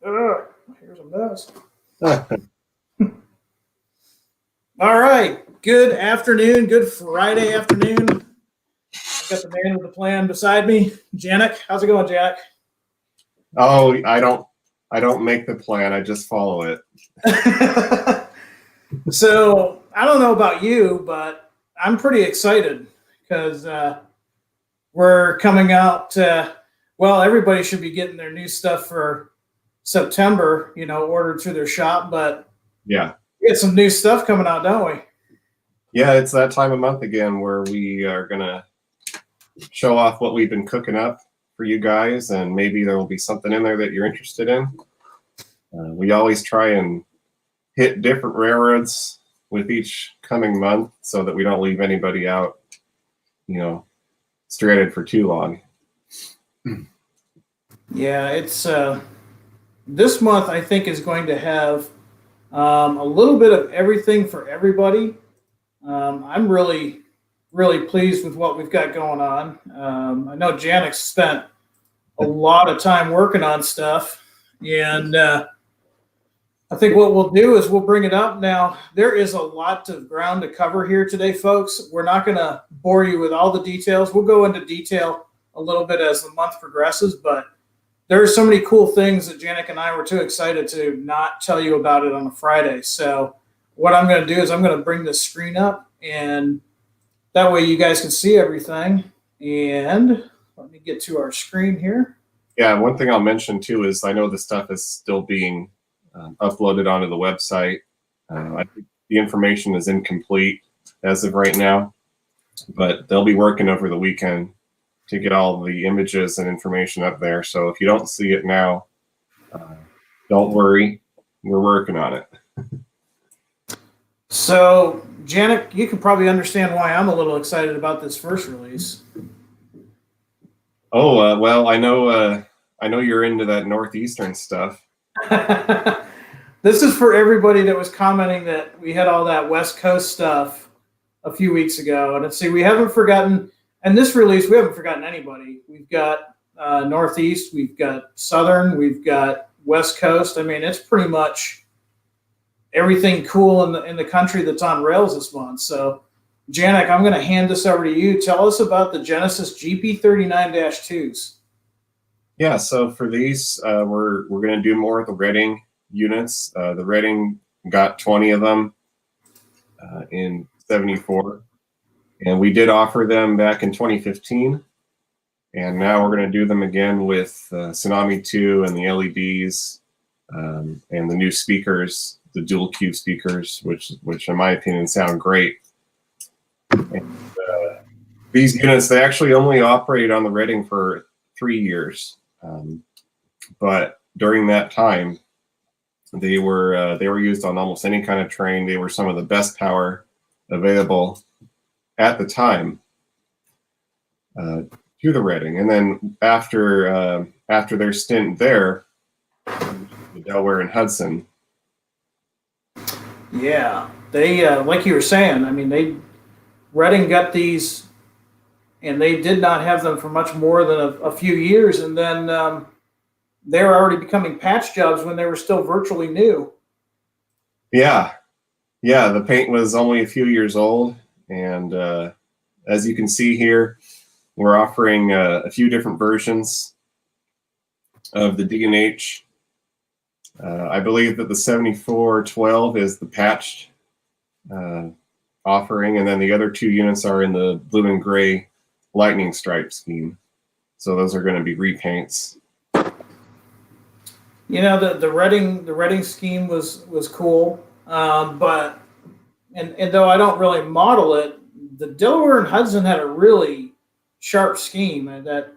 Here's a mess. All right. Good afternoon. Good Friday afternoon. I've got the man with the plan beside me, Janek. How's it going, Janek? Oh, I don't make the plan. I just follow it. So I don't know about you, but I'm pretty excited because we're coming out. Well, everybody should be getting their new stuff for September, ordered through their shop. But yeah, we got some new stuff coming out, don't we? Yeah, it's that time of month again where we are gonna show off what we've been cooking up for you guys, and maybe there will be something in there that you're interested in. We always try and hit different railroads with each coming month so that we don't leave anybody out, stranded for too long. Yeah, it's this month I think is going to have a little bit of everything for everybody. I'm really pleased with what we've got going on. I know Janek spent a lot of time working on stuff, and I think what we'll do is we'll bring it up. Now, there is a lot of ground to cover here today, folks. We're not going to bore you with all the details. We'll go into detail a little bit as the month progresses, but there are so many cool things that Janek and I were too excited to not tell you about it on a Friday. So what I'm going to do is I'm going to bring the screen up, and that way you guys can see everything. And let me get to our screen here. Yeah, one thing I'll mention too is I know the stuff is still being uploaded onto the website. I think the information is incomplete as of right now, but they'll be working over the weekend to get all the images and information up there. So if you don't see it now, don't worry, we're working on it. So, Janek, you can probably understand why I'm a little excited about this first release. Oh, well, I know you're into that Northeastern stuff. This is for everybody that was commenting that we had all that West Coast stuff a few weeks ago. And see, we haven't forgotten, and this release, we haven't forgotten anybody. We've got Northeast, we've got Southern, we've got West Coast. I mean, it's pretty much everything cool in the country that's on rails this month. So, Janek, I'm going to hand this over to you. Tell us about the Genesis GP39-2s. Yeah, so for these, we're going to do more of the Redding units. The Redding got 20 of them in 74, and we did offer them back in 2015, and now we're going to do them again with Tsunami 2 and the LEDs and the new speakers, the dual cube speakers, which in my opinion sound great. And, these units, they actually only operated on the Redding for 3 years. But during that time, they were used on almost any kind of train. They were some of the best power available at the time to the Redding. And then after their stint there, the Delaware and Hudson. Yeah, they like you were saying. I mean, Redding got these, and they did not have them for much more than a few years, and then they were already becoming patch jobs when they were still virtually new. Yeah, the paint was only a few years old, and as you can see here, we're offering a few different versions of the D&H. I believe that the 7412 is the patched offering, and then the other two units are in the blue and gray lightning stripe scheme. So those are going to be repaints. The Redding scheme was cool, but though I don't really model it, the Delaware and Hudson had a really sharp scheme, and that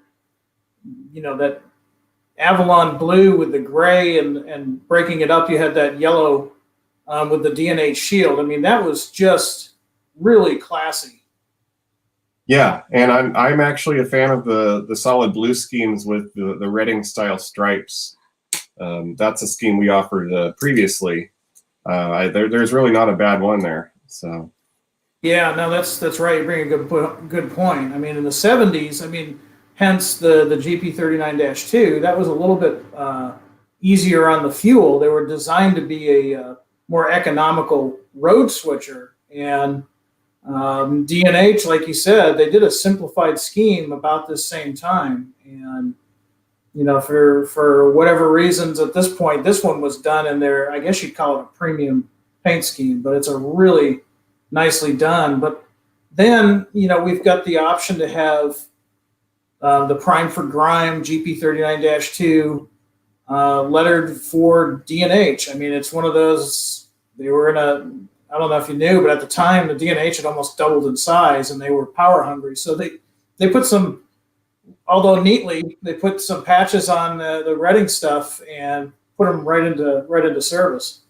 Avalon blue with the gray and breaking it up, you had that yellow with the D&H shield. I mean, that was just really classy. Yeah, and I'm actually a fan of the solid blue schemes with the Redding style stripes. That's a scheme we offered previously. There's really not a bad one there. So. Yeah, no, that's right. You bring a good point. I mean, in the 70s, hence the GP39-2, that was a little bit easier on the fuel. They were designed to be a more economical road switcher. And D&H, like you said, they did a simplified scheme about this same time. And for whatever reasons at this point, this one was done in their, I guess you'd call it a premium paint scheme, but it's a really nicely done. But then, we've got the option to have the Prime for Grime GP39-2 lettered for D&H. I mean, it's one of those, they were in I don't know if you knew, but at the time, the D&H had almost doubled in size, and they were power hungry. So they put some, although neatly, they put some patches on the Reading stuff and put them right into service.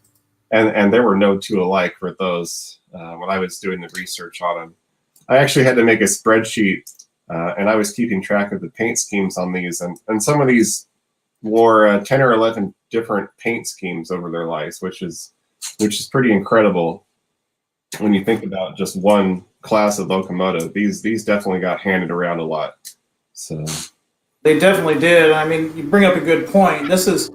And there were no two alike for those when I was doing the research on them. I actually had to make a spreadsheet, and I was keeping track of the paint schemes on these. And some of these wore 10 or 11 different paint schemes over their lives, which is pretty incredible when you think about just one class of locomotive. These definitely got handed around a lot. So they definitely did. I mean, you bring up a good point. This is,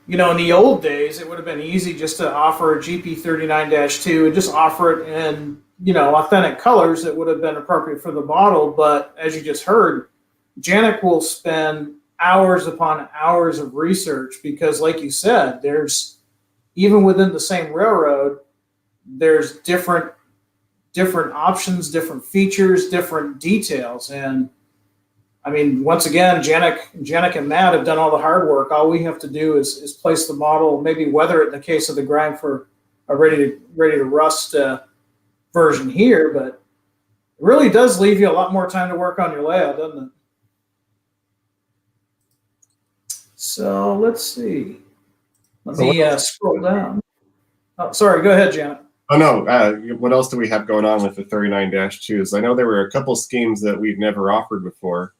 in the old days, it would have been easy just to offer a GP39-2 and just offer it in, authentic colors that would have been appropriate for the model. But as you just heard, Janek will spend hours upon hours of research because, like you said, there's, even within the same railroad, there's different options, different features, different details. And I mean, once again, Janek and Matt have done all the hard work. All we have to do is place the model, maybe weather it in the case of the Grime for a ready to rust version here. But it really does leave you a lot more time to work on your layout, doesn't it? So let's see. Let me scroll down. Oh, sorry, go ahead, Janet. Oh, no. What else do we have going on with the 39-2s? I know there were a couple schemes that we've never offered before.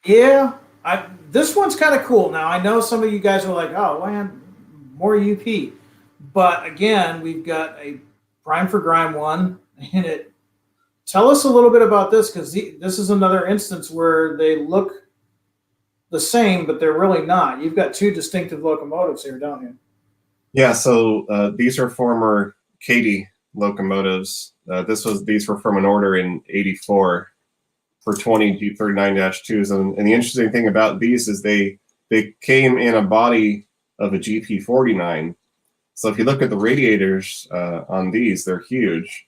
This one's kind of cool. Now, I know some of you guys are like, oh, man, more UP. But again, we've got a Prime for Grime one. And tell us a little bit about this, because this is another instance where they look the same, but they're really not. You've got two distinctive locomotives here, don't you? Yeah, so these are former Katy locomotives. These were from an order in '84 for 20 G39-2s. And the interesting thing about these is they came in a body of a GP49. So if you look at the radiators on these, they're huge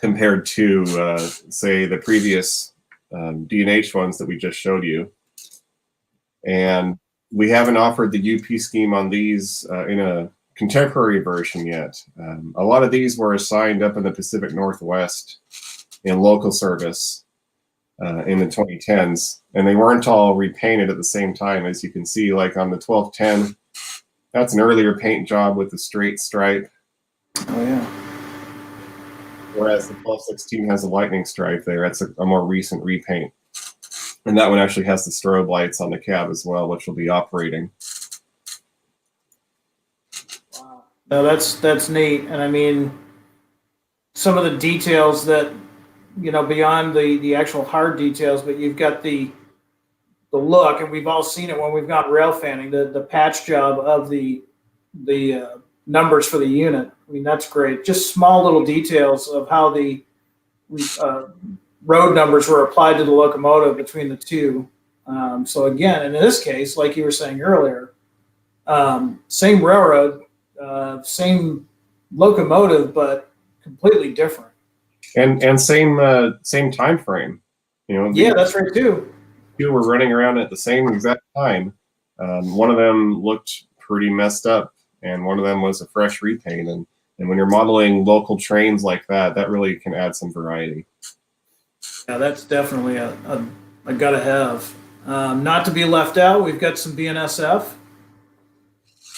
compared to, say, the previous D&H ones that we just showed you. And we haven't offered the UP scheme on these in a contemporary version yet. A lot of these were assigned up in the Pacific Northwest in local service in the 2010s, and they weren't all repainted at the same time. As you can see, like on the 1210, that's an earlier paint job with the straight stripe. Oh, yeah. Whereas the 1216 has a lightning stripe there. That's a more recent repaint. And that one actually has the strobe lights on the cab as well, which will be operating. Wow. No, that's neat. And I mean, some of the details that, beyond the actual hard details, but you've got the look, and we've all seen it when we've got rail fanning, the patch job of the numbers for the unit. I mean, that's great. Just small little details of how the road numbers were applied to the locomotive between the two. So again, and in this case, like you were saying earlier, same railroad, same locomotive, but completely different. And same time frame. Yeah, that's right too. Two were running around at the same exact time. One of them looked pretty messed up, and one of them was a fresh repaint. And when you're modeling local trains like that, that really can add some variety. Yeah, that's definitely a gotta have. Not to be left out, we've got some Bnsf.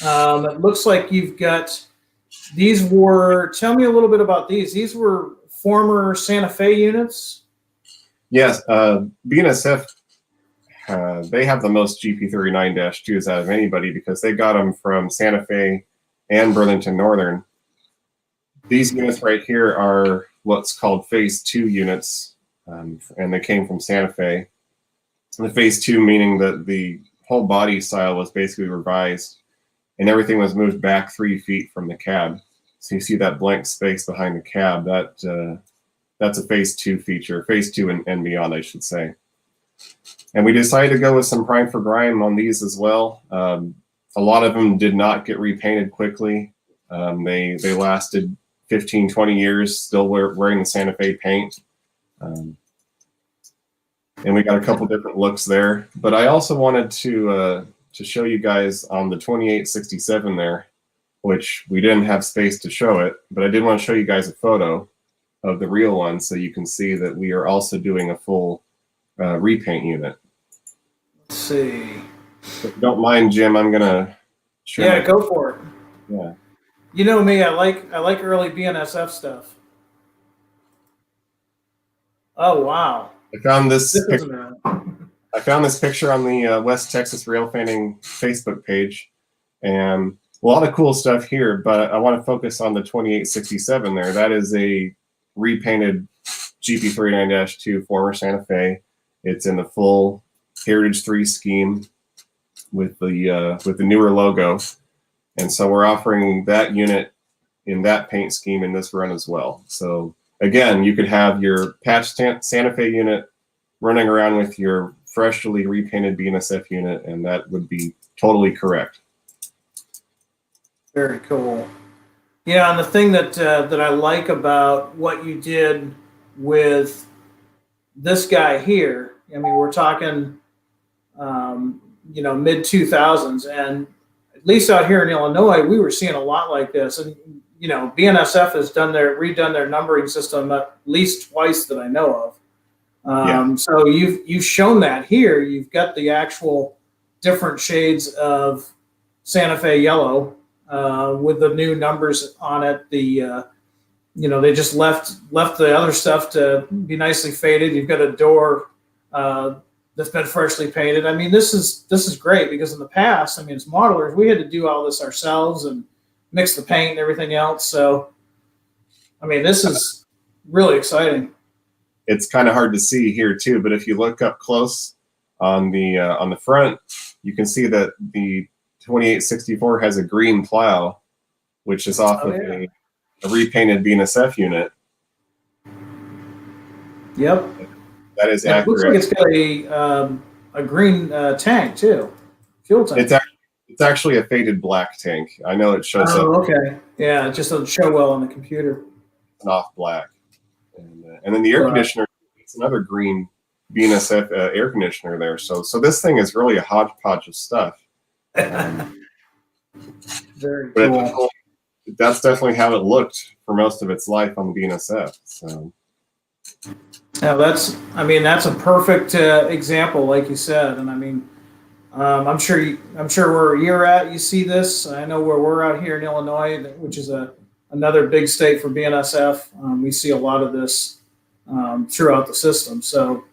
It looks like you've got, tell me a little bit about these. These were former Santa Fe units? Yes, Bnsf, they have the most GP39-2s out of anybody because they got them from Santa Fe and Burlington Northern. These units right here are what's called Phase 2 units, and they came from Santa Fe. The Phase 2 meaning that the whole body style was basically revised, and everything was moved back 3 feet from the cab. So you see that blank space behind the cab. That's a phase 2 feature, phase 2 and beyond, I should say. And we decided to go with some prime for grime on these as well. A lot of them did not get repainted quickly. They lasted 15, 20 years, still wearing the Santa Fe paint. And we got a couple different looks there. But I also wanted to show you guys on the 2867 there, which we didn't have space to show it, but I did want to show you guys a photo of the real one so you can see that we are also doing a full repaint unit. Let's see. If you don't mind, Jim, I'm gonna show. Yeah, go for it. Yeah. You know me, I like early Bnsf stuff. Oh wow. I found this Isn't I found this picture on the West Texas Rail Fanning Facebook page, and a lot of cool stuff here, but I want to focus on the 2867 there. That is a repainted GP39-2 former Santa Fe. It's in the full Heritage 3 scheme with the newer logo. And so we're offering that unit in that paint scheme in this run as well. So again, you could have your patched Santa Fe unit running around with your freshly repainted Bnsf unit, and that would be totally correct. Very cool. Yeah, and the thing that I like about what you did with this guy here, I mean, we're talking, mid 2000s, and at least out here in Illinois, we were seeing a lot like this. And BNSF has redone their numbering system at least twice that I know of. So you've shown that here. You've got the actual different shades of Santa Fe yellow with the new numbers on it. They just left the other stuff to be nicely faded. You've got a door that's been freshly painted. I mean, this is great because in the past, I mean, as modelers, we had to do all this ourselves and mix the paint and everything else. So, I mean, this is really exciting. It's kind of hard to see here too, but if you look up close on the front, you can see that the 2864 has a green plow, which is off of a repainted Bnsf unit. Yep. That is and accurate. It looks like it's got a green tank too, fuel tank. It's actually a faded black tank. I know it shows up. Oh, okay. Yeah, it just doesn't show well on the computer. It's off black. And then the air conditioner, it's another green Bnsf air conditioner there. So this thing is really a hodgepodge of stuff. Very cool. That's definitely how it looked for most of its life on the Bnsf. So. Yeah, that's a perfect example, like you said, and I mean, I'm sure where you're at, you see this. I know where we're out here in Illinois, which is another big state for BNSF. We see a lot of this throughout the system. So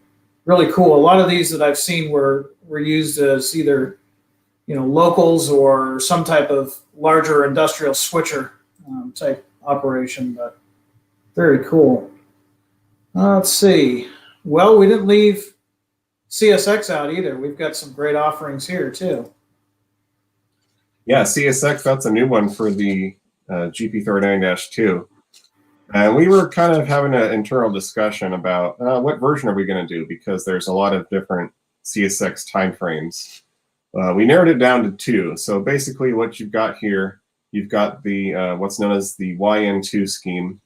really cool. A lot of these that I've seen were used as either locals or some type of larger industrial switcher type operation, but very cool. Let's see. Well, we didn't leave CSX out either. We've got some great offerings here too. Yeah, CSX, that's a new one for the GP39-2. And we were kind of having an internal discussion about what version are we going to do, because there's a lot of different CSX timeframes. We narrowed it down to 2. So basically what you've got here, you've got the what's known as the YN2 scheme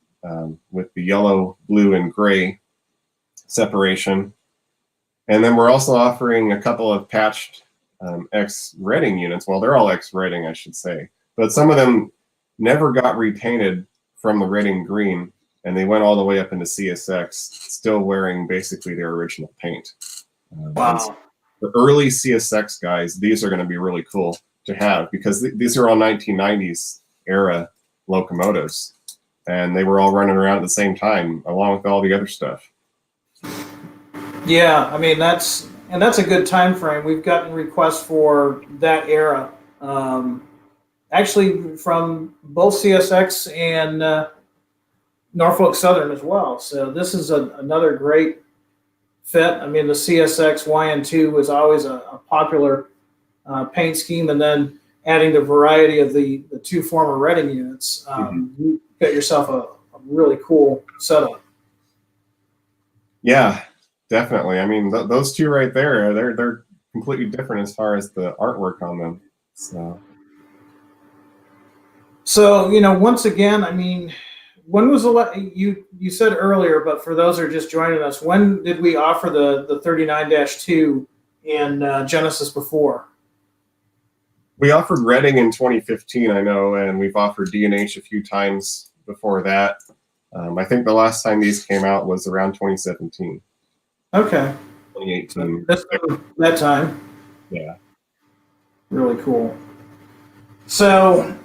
with the yellow, blue, and gray separation. And then we're also offering a couple of patched X-Redding units. Well, they're all X-Redding, I should say. But some of them never got repainted from the Redding green, and they went all the way up into CSX, still wearing basically their original paint. Wow. The early CSX guys, these are going to be really cool to have, because these are all 1990s era locomotives, and they were all running around at the same time, along with all the other stuff. Yeah, I mean, that's a good time frame. We've gotten requests for that era, actually from both CSX and Norfolk Southern as well. So this is another great fit. I mean, the CSX YN2 was always a popular paint scheme, and then adding the variety of the two former Reading units, you got yourself a really cool setup. Yeah, definitely. I mean, those two right there, they're completely different as far as the artwork on them. So, once again, I mean, when was you said earlier, but for those who are just joining us, when did we offer the 39-2 in Genesis before? We offered Reading in 2015, I know, and we've offered D&H a few times before that. I think the last time these came out was around 2017. Okay. 2018. That time. Yeah. Really cool. So,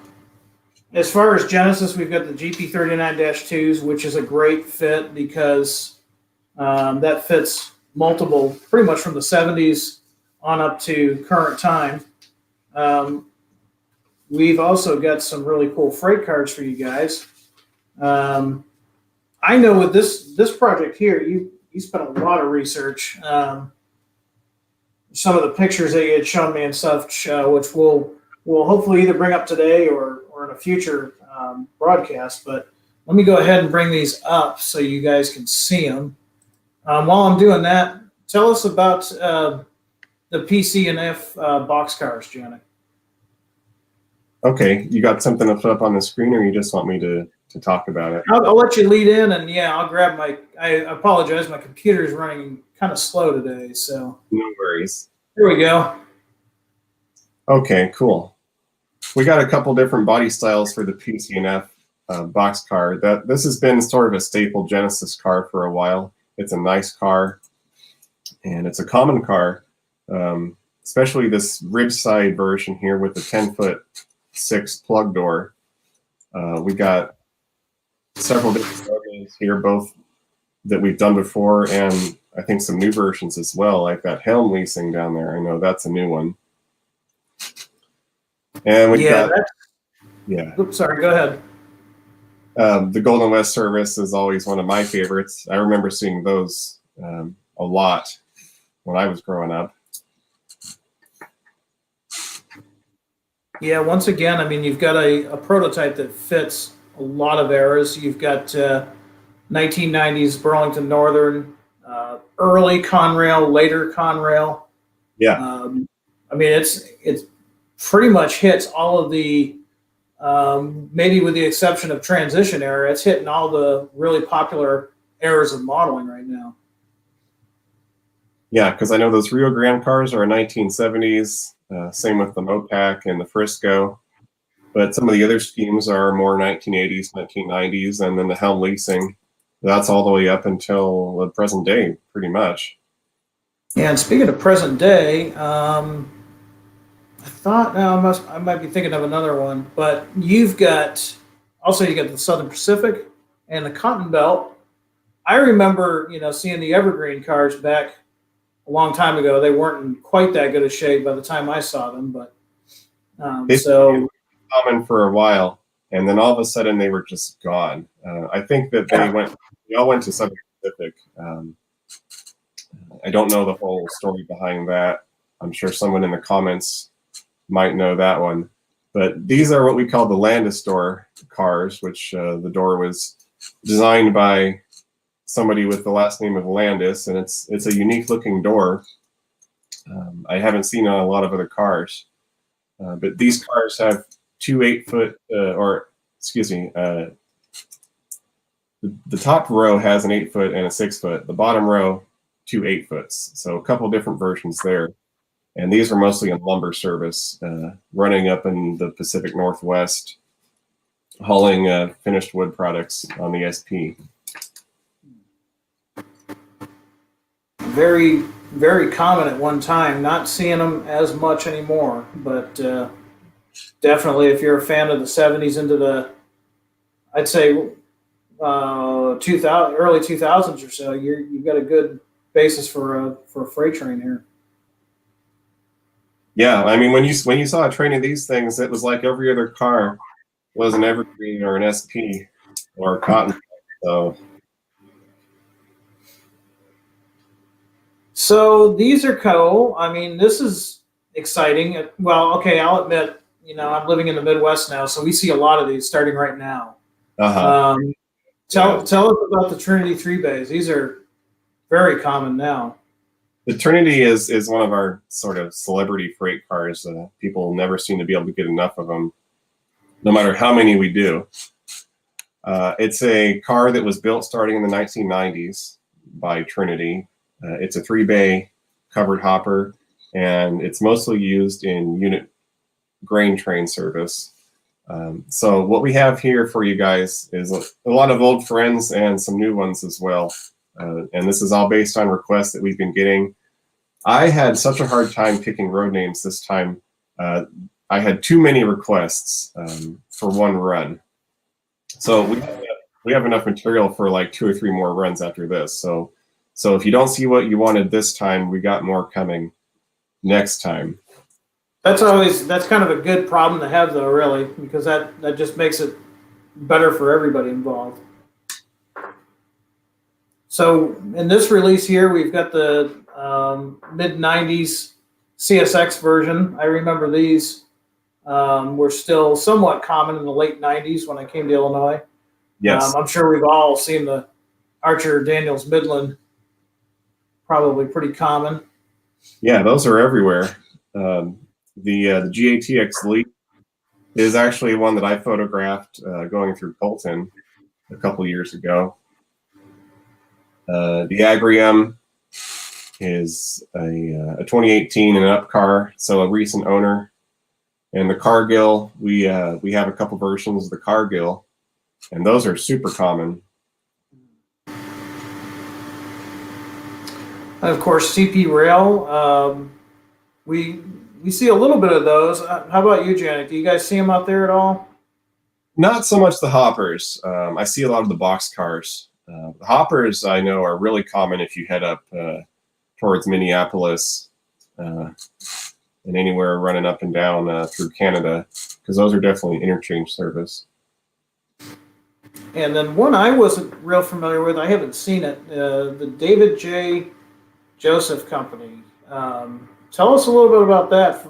as far as Genesis, we've got the GP39-2s, which is a great fit because that fits multiple, pretty much from the 70s on up to current time. We've also got some really cool freight cars for you guys. I know with this project here, you spent a lot of research. Some of the pictures that you had shown me and stuff, which we'll hopefully either bring up today or in a future broadcast. But let me go ahead and bring these up so you guys can see them. While I'm doing that, tell us about the Bnsf boxcars, Janek. Okay, you got something to put up on the screen, or you just want me to talk about it? I'll let you lead in, and I'll grab my. I apologize, my computer is running kind of slow today, so no worries. Here we go. Okay, cool. We got a couple different body styles for the PCNF box car. This has been sort of a staple Genesis car for a while. It's a nice car, and it's a common car, especially this ridge side version here with the 10'6" plug door. We got several different logos here, both that we've done before, and I think some new versions as well, like that Helm leasing down there. I know that's a new one. And we've got, Oops, sorry, go ahead. The Golden West service is always one of my favorites. I remember seeing those a lot when I was growing up. Yeah, once again, I mean, you've got a prototype that fits a lot of eras. You've got 1990s Burlington Northern, early Conrail, later Conrail. Yeah. I mean, it's pretty much hits all of the, maybe with the exception of transition era, it's hitting all the really popular eras of modeling right now. Yeah, because I know those Rio Grande cars are 1970s. Same with the Mopac and the Frisco. But some of the other schemes are more 1980s, 1990s, and then the Helm leasing. That's all the way up until the present day, pretty much. Yeah, and speaking of present day, I thought I might be thinking of another one, but you got the Southern Pacific and the Cotton Belt. I remember, seeing the Evergreen cars back a long time ago. They weren't in quite that good a shape by the time I saw them, but so common for a while, and then all of a sudden they were just gone. I think that they all went to Southern Pacific. I don't know the whole story behind that. I'm sure someone in the comments might know that one. But these are what we call the Landis door cars, which the door was designed by somebody with the last name of Landis, and it's a unique looking door. I haven't seen on a lot of other cars, but these cars have two 8-foot, the top row has an 8-foot and a 6-foot. The bottom row, two 8-foots. So a couple different versions there. And these are mostly in lumber service, running up in the Pacific Northwest, hauling finished wood products on the SP. very, very common at one time. Not seeing them as much anymore, but definitely if you're a fan of the 70s into the, I'd say 2000, early 2000s or so, you've got a good basis for a freight train here. Yeah, I mean, when you saw a train of these things, it was like every other car was an Evergreen or an SP or a Cotton. So these are cool. I mean, this is exciting. Well, okay, I'll admit, I'm living in the Midwest now, so we see a lot of these starting right now. Um, tell us about the Trinity 3 bays. These are very common now. The Trinity is one of our sort of celebrity freight cars. People never seem to be able to get enough of them, no matter how many we do. It's a car that was built starting in the 1990s by Trinity. It's a 3-bay covered hopper, and it's mostly used in unit grain train service. So what we have here for you guys is a lot of old friends and some new ones as well. And this is all based on requests that we've been getting. I had such a hard time picking road names this time. I had too many requests for one run. So we have enough material for like 2 or 3 more runs after this. So if you don't see what you wanted this time, we got more coming next time. That's kind of a good problem to have, though, really, because that just makes it better for everybody involved. So in this release here, we've got the mid-90s CSX version. I remember these were still somewhat common in the late 90s when I came to Illinois. Yes. I'm sure we've all seen the Archer Daniels Midland, probably pretty common. Yeah, those are everywhere. The GATX Elite is actually one that I photographed going through Colton a couple years ago. The Agrium is a 2018 and up car, so a recent owner. And the Cargill, we have a couple versions of the Cargill, and those are super common. And of course, CP Rail, we see a little bit of those. How about you, Janet? Do you guys see them out there at all? Not so much the hoppers. I see a lot of the box cars. The hoppers I know are really common if you head up towards Minneapolis and anywhere running up and down through Canada, because those are definitely interchange service. And then one I wasn't real familiar with, I haven't seen it, the David J. Joseph Company. Tell us a little bit about that,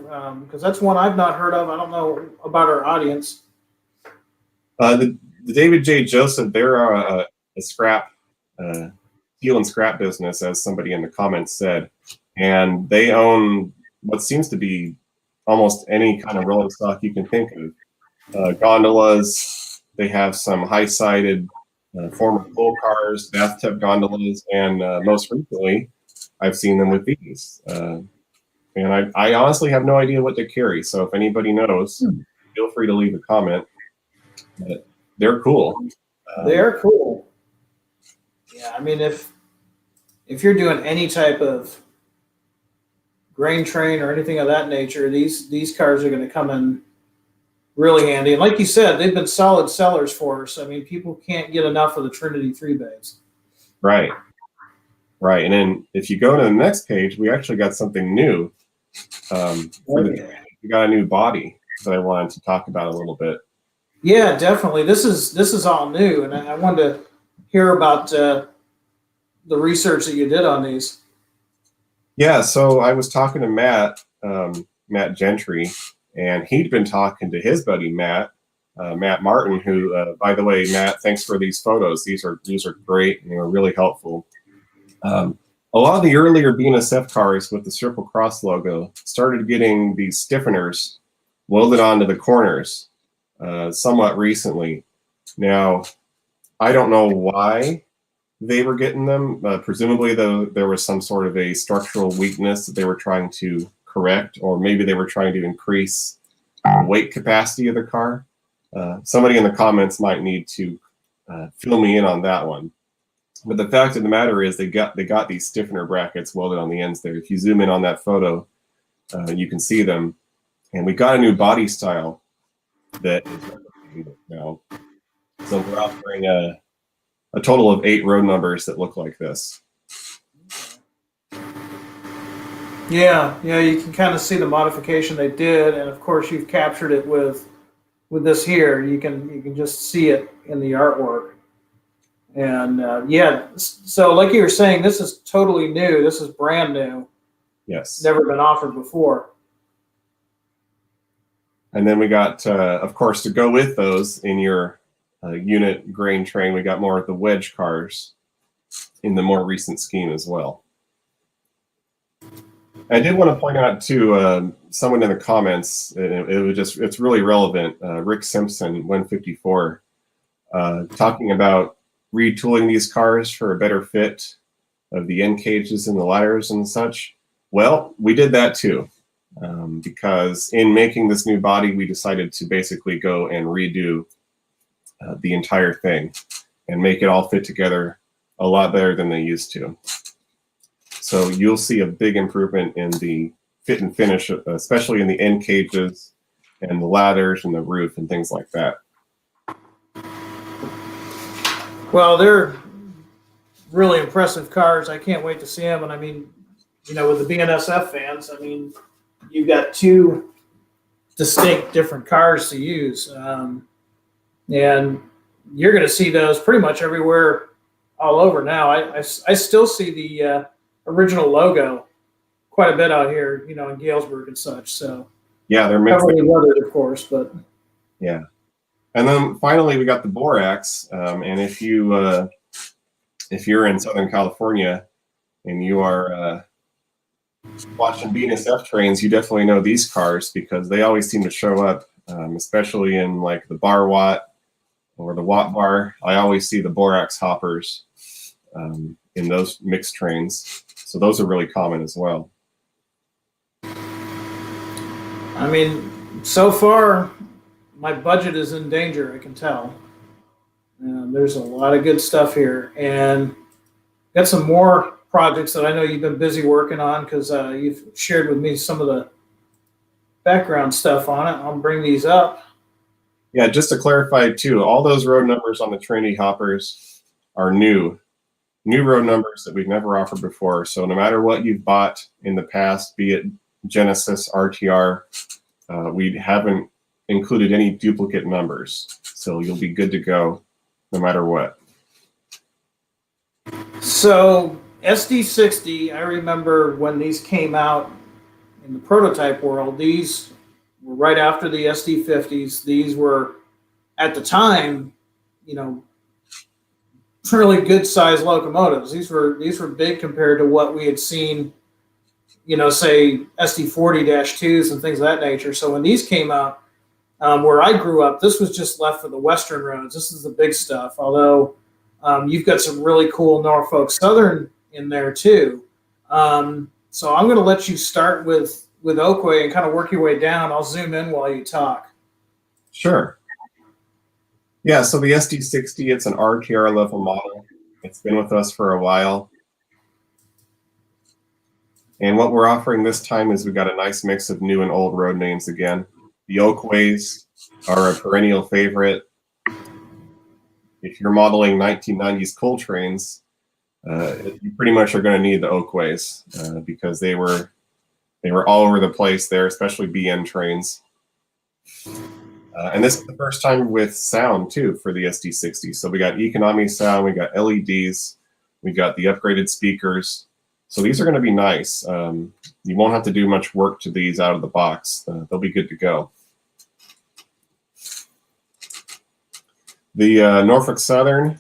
because that's one I've not heard of. I don't know about our audience. The David J. Joseph, they're a scrap, steel and scrap business, as somebody in the comments said, and they own what seems to be almost any kind of rolling stock you can think of. Gondolas, they have some high-sided former coal cars, bathtub gondolas, and most recently, I've seen them with these. And I honestly have no idea what they carry, so if anybody knows, feel free to leave a comment. But they're cool. They are cool. Yeah, I mean, if you're doing any type of grain train or anything of that nature, these cars are going to come in really handy. And like you said, they've been solid sellers for us. I mean, people can't get enough of the Trinity 3 bays. Right. And then if you go to the next page, we actually got something new. We got a new body that I wanted to talk about a little bit. Yeah, definitely. This is all new, and I wanted to hear about the research that you did on these. Yeah, so I was talking to Matt Gentry, and he'd been talking to his buddy Matt Martin, who, by the way, Matt, thanks for these photos. These are great, and they were really helpful. A lot of the earlier Bnsf cars with the Circle Cross logo started getting these stiffeners welded onto the corners somewhat recently. Now, I don't know why they were getting them. Presumably, there was some sort of a structural weakness that they were trying to correct, or maybe they were trying to increase the weight capacity of the car. Somebody in the comments might need to fill me in on that one. But the fact of the matter is, they got these stiffener brackets welded on the ends there. If you zoom in on that photo, you can see them. And we got a new body style that is replicated now. So we're offering a total of 8 road numbers that look like this. Yeah, you can kind of see the modification they did, and of course you've captured it with this here. You can just see it in the artwork. And so like you were saying, this is totally new. This is brand new. Yes. Never been offered before. And then we got, of course, to go with those in your unit grain train, we got more of the wedge cars in the more recent scheme as well. I did want to point out to someone in the comments, it's really relevant, Rick Simpson, 154, talking about retooling these cars for a better fit of the end cages and the ladders and such. Well, we did that too, because in making this new body, we decided to basically go and redo the entire thing and make it all fit together a lot better than they used to. So you'll see a big improvement in the fit and finish, especially in the end cages and the ladders and the roof and things like that. Well, they're really impressive cars. I can't wait to see them. And I mean, you know, with the Bnsf fans, I mean, you've got two distinct different cars to use. And you're going to see those pretty much everywhere all over now. I still see the original logo quite a bit out here, you know, in Galesburg and such. So yeah, they're heavily weathered, of course, but yeah. And then finally, we got the borax. And if you're in Southern California and you are watching Bnsf trains, you definitely know these cars because they always seem to show up, especially in like the bar watt or the watt bar. I always see the borax hoppers in those mixed trains. So those are really common as well. I mean, so far, my budget is in danger, I can tell. There's a lot of good stuff here. And got some more projects that I know you've been busy working on because you've shared with me some of the background stuff on it. I'll bring these up. Yeah, just to clarify too, all those road numbers on the Trinity hoppers are new road numbers that we've never offered before. So no matter what you've bought in the past, be it Genesis, RTR, we haven't included any duplicate numbers. So you'll be good to go no matter what. So SD60, I remember when these came out in the prototype world, these were right after the SD50s. These were, at the time, you know, really good sized locomotives. These were big compared to what we had seen, you know, say SD40-2s and things of that nature. So when these came out, where I grew up, this was just left for the Western roads. This is the big stuff. Although you've got some really cool Norfolk Southern in there too. So I'm going to let you start with Oakway and kind of work your way down. I'll zoom in while you talk. Sure. Yeah, so the SD60, it's an RTR level model. It's been with us for a while. And what we're offering this time is we've got a nice mix of new and old road names again. The Oakways are a perennial favorite. If you're modeling 1990s coal trains, you pretty much are going to need the Oakways because they were all over the place there, especially BN trains. And this is the first time with sound too for the SD60. So we got economy sound, we got LEDs, we got the upgraded speakers. So these are going to be nice. You won't have to do much work to these out of the box. They'll be good to go. The Norfolk Southern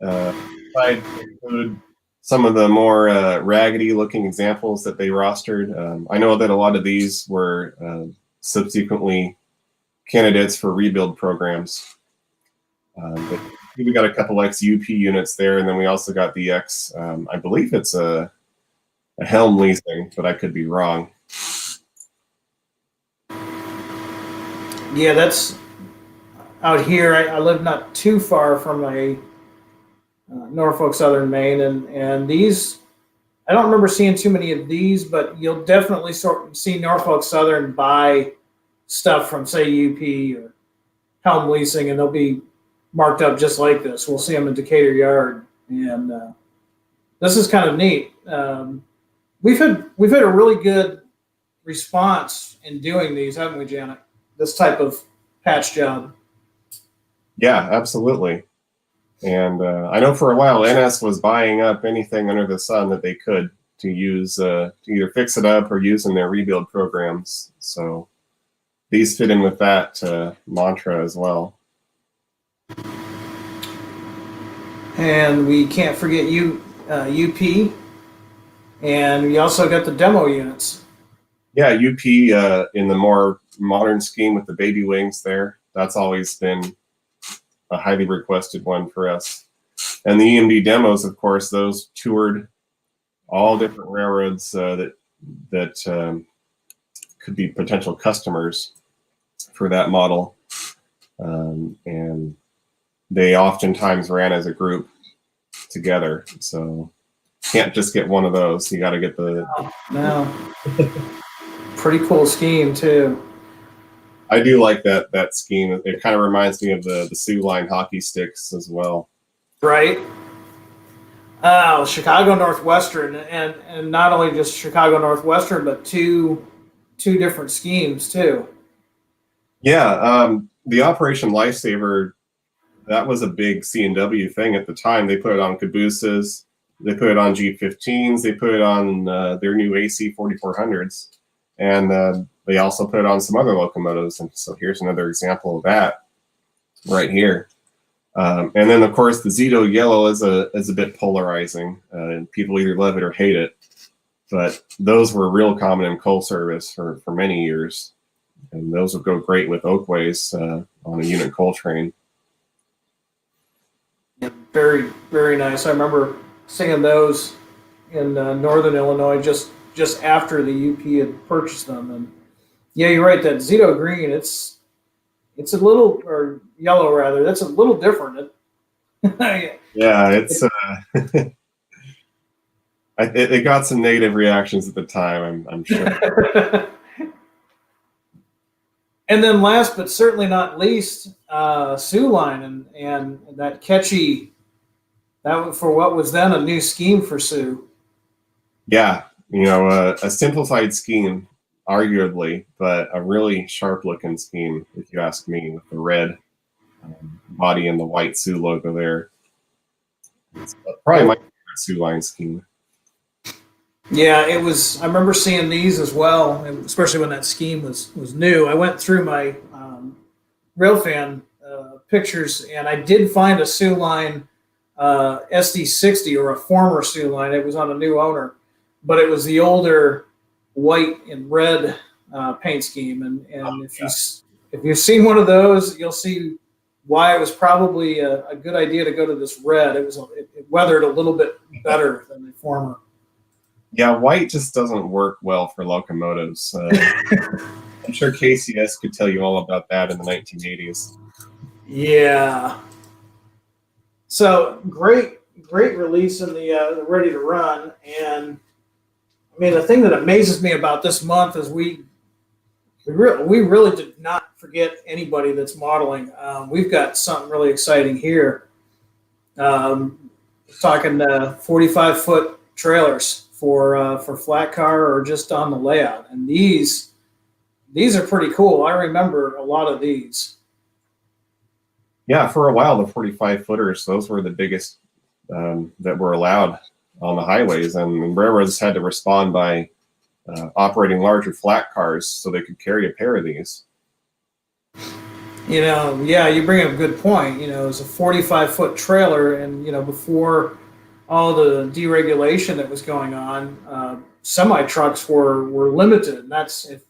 side include some of the more raggedy looking examples that they rostered. I know that a lot of these were subsequently candidates for rebuild programs. But we got a couple XUP units there, and then we also got the X. I believe it's a Helm leasing, but I could be wrong. Yeah, that's out here. I live not too far from a Norfolk Southern main, and these, I don't remember seeing too many of these, but you'll definitely see Norfolk Southern buy stuff from, say, UP or Helm Leasing, and they'll be marked up just like this. We'll see them in Decatur Yard, and this is kind of neat. We've had a really good response in doing these, haven't we, Janet? This type of patch job. Yeah, absolutely. And I know for a while NS was buying up anything under the sun that they could to use to either fix it up or use in their rebuild programs. So these fit in with that mantra as well. And we can't forget UP, and we also got the demo units. Yeah, UP in the more modern scheme with the baby wings there. That's always been a highly requested one for us. And the EMD demos, of course, those toured all different railroads that could be potential customers for that model. And they oftentimes ran as a group together. So can't just get one of those. You got to get the... No. Pretty cool scheme, too. I do like that scheme. It kind of reminds me of the Sioux Line hockey sticks as well. Right. Chicago Northwestern, and not only just Chicago Northwestern, but two different schemes, too. Yeah, the Operation Lifesaver, that was a big C&W thing at the time. They put it on cabooses, they put it on G15s, they put it on their new AC 4400s, and they also put it on some other locomotives. And so here's another example of that right here. And then, of course, the Zito yellow is a bit polarizing, and people either love it or hate it. But those were real common in coal service for many years. And those would go great with Oakways on a unit coal train. Yeah, very, very nice. I remember seeing those in northern Illinois just after the UP had purchased them. And yeah, you're right. That Zito green, it's a little, or yellow rather. That's a little different. Yeah, it's it got some negative reactions at the time. I'm sure. And then last but certainly not least, Sioux Line and that catchy, that for what was then a new scheme for Sioux. Yeah, a simplified scheme, arguably, but a really sharp-looking scheme, if you ask me, with the red body and the white Sioux logo there. It's probably my favorite Sioux Line scheme. Yeah, it was. I remember seeing these as well, especially when that scheme was new. I went through my Railfan pictures, and I did find a Sioux Line SD60, or a former Sioux Line. It was on a new owner, but it was the older white and red paint scheme. And if you've seen one of those, you'll see why it was probably a good idea to go to this red. It weathered a little bit better than the former. Yeah, white just doesn't work well for locomotives. I'm sure KCS could tell you all about that in the 1980s. Yeah. So great release in the Ready to Run. And I mean, the thing that amazes me about this month is we really did not forget anybody that's modeling. We've got something really exciting here. Talking 45-foot trailers for flat car or just on the layout, and these are pretty cool. I remember a lot of these. Yeah, for a while the 45-footers, those were the biggest that were allowed on the highways, and railroads had to respond by operating larger flat cars so they could carry a pair of these. Yeah, you bring up a good point. It's a 45-foot trailer, and before all the deregulation that was going on, semi trucks were limited. And that's, if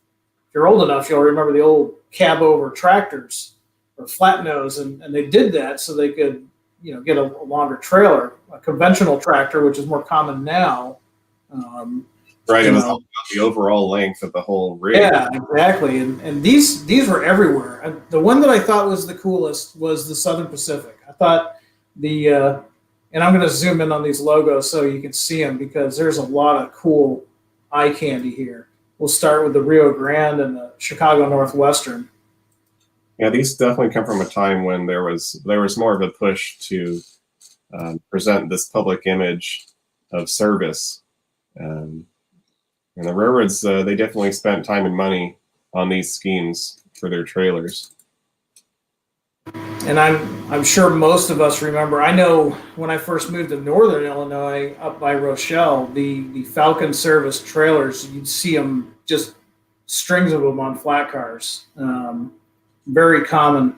you're old enough, you'll remember the old cab over tractors or flat nose, and they did that so they could get a longer trailer. A conventional tractor, which is more common now. Right, it was all about the overall length of the whole rig. Yeah, exactly. And these were everywhere. The one that I thought was the coolest was the Southern Pacific. I thought and I'm going to zoom in on these logos so you can see them, because there's a lot of cool eye candy here. We'll start with the Rio Grande and the Chicago Northwestern. Yeah, these definitely come from a time when there was more of a push to present this public image of service. And the railroads, they definitely spent time and money on these schemes for their trailers. And I'm sure most of us remember. I know when I first moved to northern Illinois, up by Rochelle, the Falcon service trailers, you'd see them just strings of them on flat cars. Very common.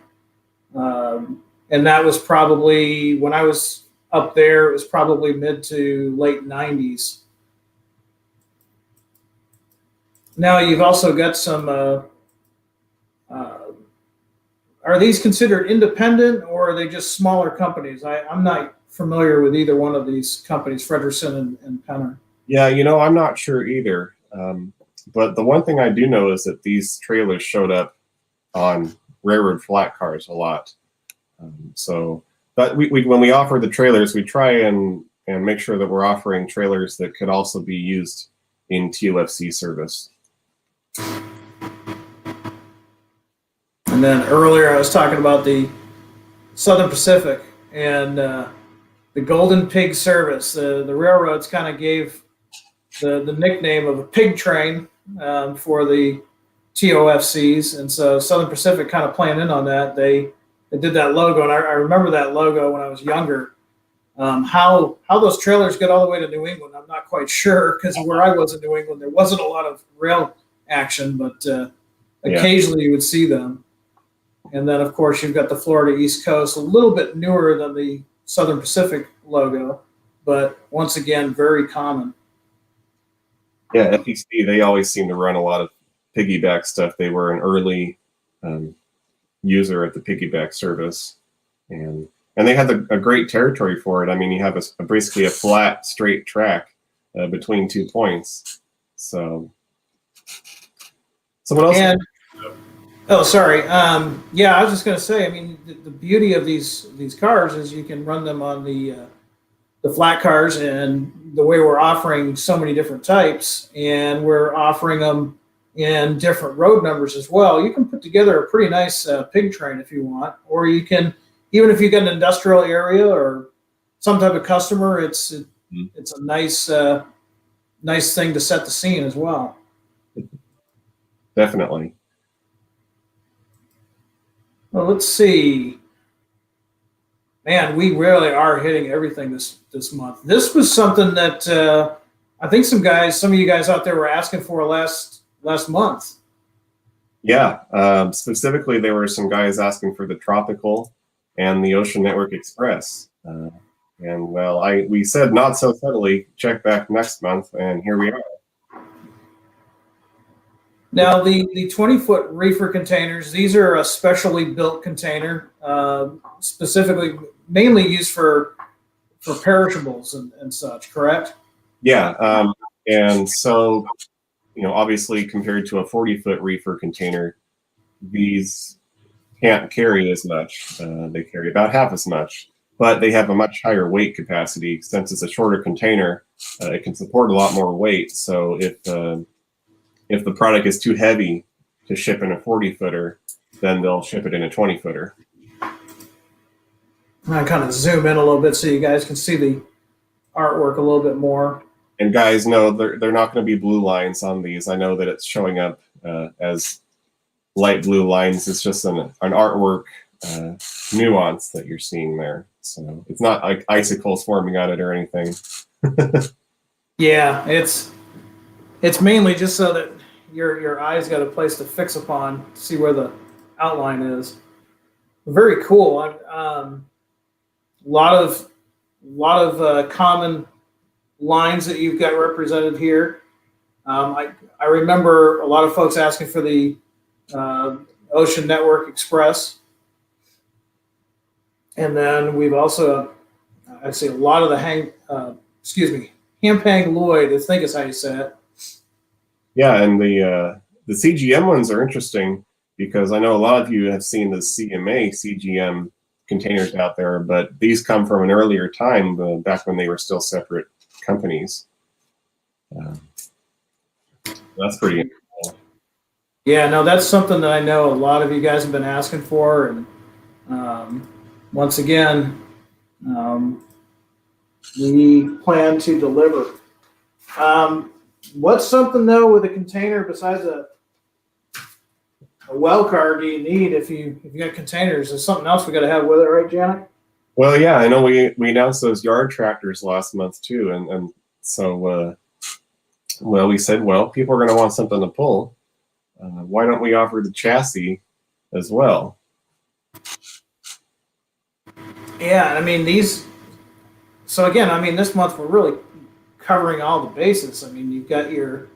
And that was probably, when I was up there, it was probably mid to late 90s. Now you've also got some, are these considered independent, or are they just smaller companies? I'm not familiar with either one of these companies, Frederickson and Penner. Yeah, I'm not sure either. But the one thing I do know is that these trailers showed up on railroad flat cars a lot. But when we offer the trailers, we try and make sure that we're offering trailers that could also be used in TOFC service. And then earlier I was talking about the Southern Pacific and the Golden Pig service. The railroads kind of gave the nickname of a pig train for the TOFCs, and so Southern Pacific kind of playing in on that. They did that logo, and I remember that logo when I was younger. How those trailers get all the way to New England, I'm not quite sure, because where I was in New England, there wasn't a lot of rail action, but occasionally you would see them. And then, of course, you've got the Florida East Coast, a little bit newer than the Southern Pacific logo, but once again, very common. Yeah, FEC, they always seem to run a lot of piggyback stuff. They were an early user at the piggyback service, and they had a great territory for it. I mean, you have basically a flat, straight track between 2 points. So, someone else. And, oh, sorry. Yeah, I was just going to say. I mean, the beauty of these cars is you can run them on the flat cars, and the way we're offering so many different types, and we're offering them in different road numbers as well. You can put together a pretty nice pig train if you want, or you can, even if you've got an industrial area or some type of customer, it's a nice thing to set the scene as well. Definitely. Well, let's see. Man, we really are hitting everything this month. This was something that I think some of you guys out there were asking for last month. Yeah, specifically, there were some guys asking for the Tropical and the Ocean Network Express. And well, we said not so subtly, check back next month, and here we are. Now, the 20-foot reefer containers, these are a specially built container, specifically mainly used for perishables and such, correct? Yeah, and so, obviously compared to a 40-foot reefer container, these can't carry as much. They carry about half as much, but they have a much higher weight capacity. Since it's a shorter container, it can support a lot more weight. So if the product is too heavy to ship in a 40-footer, then they'll ship it in a 20-footer. I kind of zoom in a little bit so you guys can see the artwork a little bit more. And guys, no, they're not going to be blue lines on these. I know that it's showing up as light blue lines. It's just an artwork nuance that you're seeing there. So it's not like icicles forming on it or anything. Yeah, it's mainly just so that your eyes got a place to fix upon to see where the outline is. Very cool. A lot of common lines that you've got represented here. I remember a lot of folks asking for the Ocean Network Express, and then we've also, I see a lot of the Hampang Lloyd, I think is how you say it. Yeah, and the CGM ones are interesting because I know a lot of you have seen the CMA CGM containers out there, but these come from an earlier time, back when they were still separate companies. That's pretty interesting. Yeah, no, that's something that I know a lot of you guys have been asking for, and once again, we plan to deliver. What's something though with a container besides a well car do you need if you got containers? There's something else we got to have with it, right, Janet? Well, yeah, I know we announced those yard tractors last month too, and so well, we said, well, people are going to want something to pull, why don't we offer the chassis as well? Yeah, I mean, so again, I mean, this month we're really covering all the bases. I mean, you've got your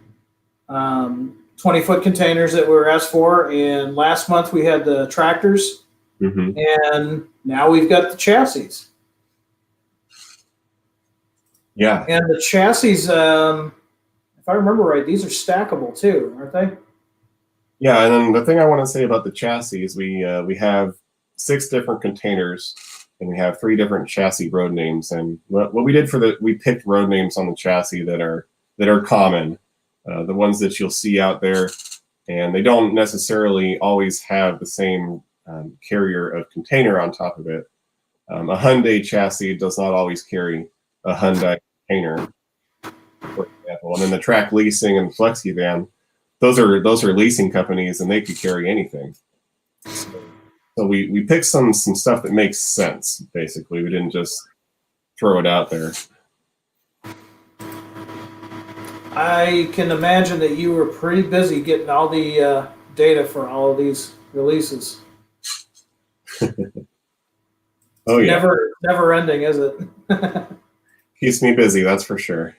20-foot containers that we were asked for, and last month we had the tractors, and now we've got the chassis. Yeah. And the chassis, if I remember right, these are stackable too, aren't they? Yeah, and then the thing I want to say about the chassis is we have 6 different containers, and we have 3 different chassis road names. And what we did we picked road names on the chassis that are common, the ones that you'll see out there, and they don't necessarily always have the same carrier of container on top of it. A Hyundai chassis does not always carry a Hyundai container, for example. And then the Track Leasing and FlexiVan, those are leasing companies, and they could carry anything. So we picked some stuff that makes sense. Basically, we didn't just throw it out there. I can imagine that you were pretty busy getting all the data for all of these releases. Oh yeah, never ending, is it? Keeps me busy, that's for sure.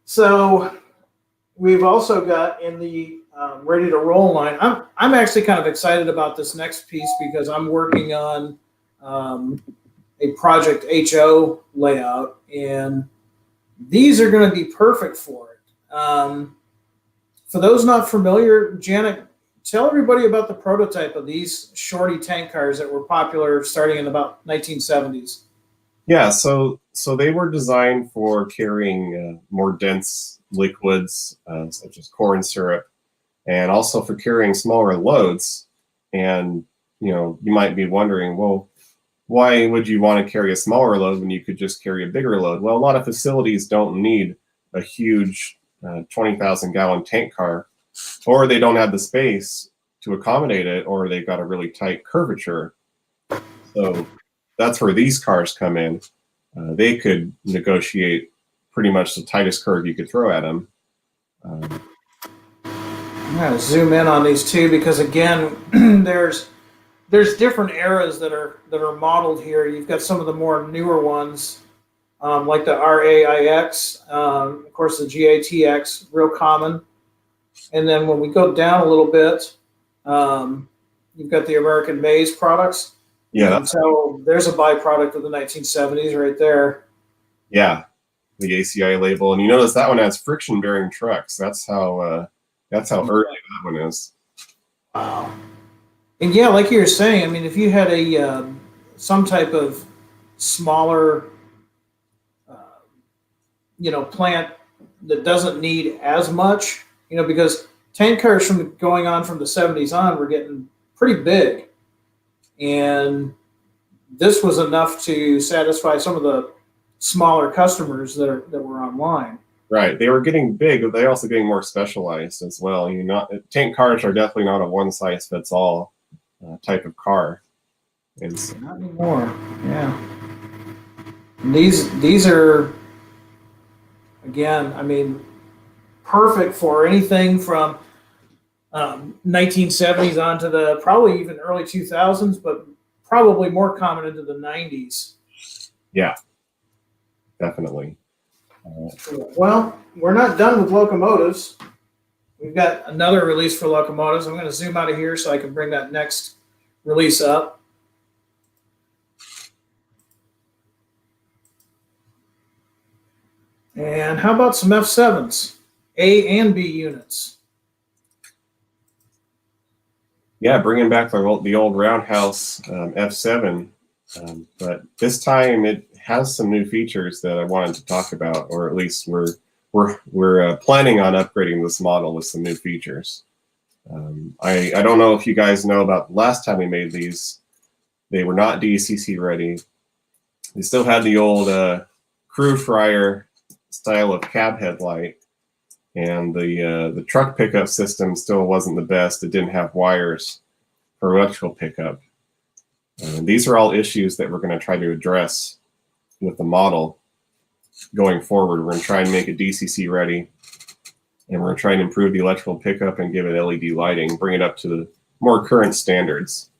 So we've also got in the ready to roll line. I'm actually kind of excited about this next piece because I'm working on a project HO layout, and these are going to be perfect for it. For those not familiar, Janet, tell everybody about the prototype of these Shorty tank cars that were popular starting in about 1970s. Yeah, so they were designed for carrying more dense liquids, such as corn syrup, and also for carrying smaller loads. And you might be wondering, well, why would you want to carry a smaller load when you could just carry a bigger load? Well, a lot of facilities don't need a huge 20,000 gallon tank car, or they don't have the space to accommodate it, or they've got a really tight curvature. So that's where these cars come in. They could negotiate pretty much the tightest curve you could throw at them. I'm going to zoom in on these two because again, there's different eras that are modeled here. You've got some of the more newer ones, like the RAIX, of course the GATX, real common. And then when we go down a little bit, you've got the American Maize products. Yeah. So there's a byproduct of the 1970s right there. Yeah, the ACI label, and you notice that one has friction-bearing trucks. That's how early that one is. Wow. And yeah, like you were saying, I mean, if you had a some type of smaller, plant that doesn't need as much, because tank cars from going on from the 70s on were getting pretty big, and this was enough to satisfy some of the smaller customers that were online. Right, they were getting big, but they're also getting more specialized as well. Tank cars are definitely not a one-size-fits-all type of car. Not anymore. Yeah. These are, again, I mean, perfect for anything from 1970s on to the probably even early 2000s, but probably more common into the 90s. Yeah, definitely. Well, we're not done with locomotives. We've got another release for locomotives. I'm going to zoom out of here so I can bring that next release up. And how about some F7s, A and B units? Yeah, bringing back the old roundhouse F7, but this time it has some new features that I wanted to talk about, or at least we're planning on upgrading this model with some new features. I don't know if you guys know about the last time we made these. They were not DCC ready. They still had the old crew fryer style of cab headlight, and the truck pickup system still wasn't the best. It didn't have wires for electrical pickup. These are all issues that we're going to try to address with the model going forward. We're going to try and make it DCC ready, and we're trying to improve the electrical pickup and give it LED lighting, bring it up to the more current standards.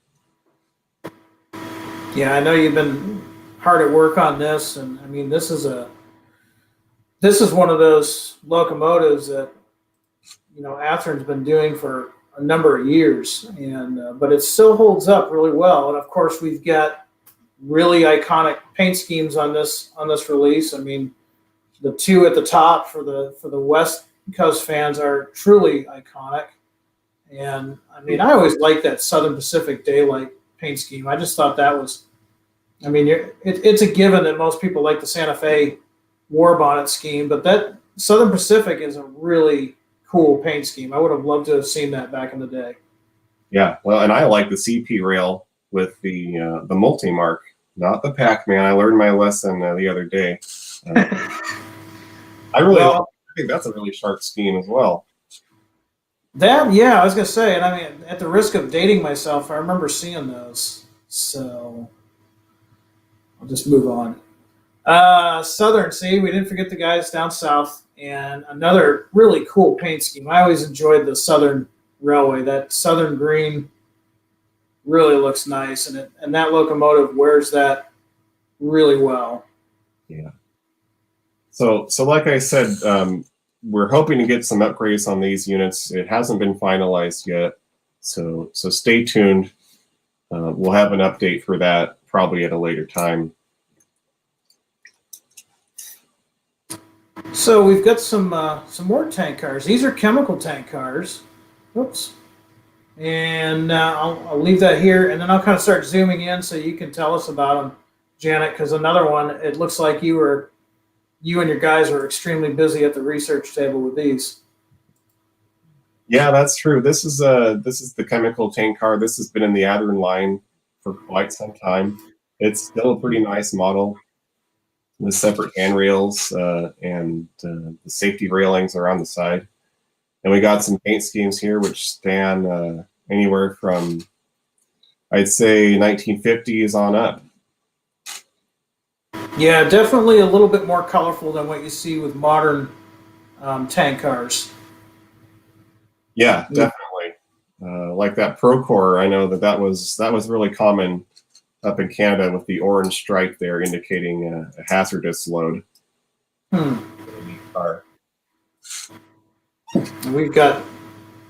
Yeah, I know you've been hard at work on this, and I mean this is one of those locomotives that Atherin's been doing for a number of years, and but it still holds up really well. And of course, we've got really iconic paint schemes on this release. I mean, the two at the top for the West Coast fans are truly iconic. And I mean, I always liked that Southern Pacific Daylight paint scheme. I just thought that was, I mean, it's a given that most people like the Santa Fe War Bonnet scheme, but that Southern Pacific is a really cool paint scheme. I would have loved to have seen that back in the day. Yeah, well, and I like the CP rail with the multi-mark, not the Pac-Man. I learned my lesson the other day. I think that's a really sharp scheme as well. Yeah, I was gonna say, and I mean, at the risk of dating myself, I remember seeing those. So I'll just move on. Southern, see, we didn't forget the guys down south, and another really cool paint scheme. I always enjoyed the Southern Railway. That Southern green really looks nice, and that locomotive wears that really well. Yeah. So like I said, we're hoping to get some upgrades on these units. It hasn't been finalized yet, so stay tuned. We'll have an update for that probably at a later time. So we've got some more tank cars. These are chemical tank cars. Oops. And I'll leave that here, and then I'll kind of start zooming in so you can tell us about them, Janet, because another one, it looks like you and your guys are extremely busy at the research table with these. Yeah, that's true. This is the chemical tank car. This has been in the Atherin line for quite some time. It's still a pretty nice model with separate handrails and the safety railings are on the side. And we got some paint schemes here which span anywhere from, I'd say, 1950s on up. Yeah, definitely a little bit more colorful than what you see with modern tank cars. Yeah, definitely. Like that Procore, I know that was really common up in Canada with the orange stripe there indicating a hazardous load. Car. And we've got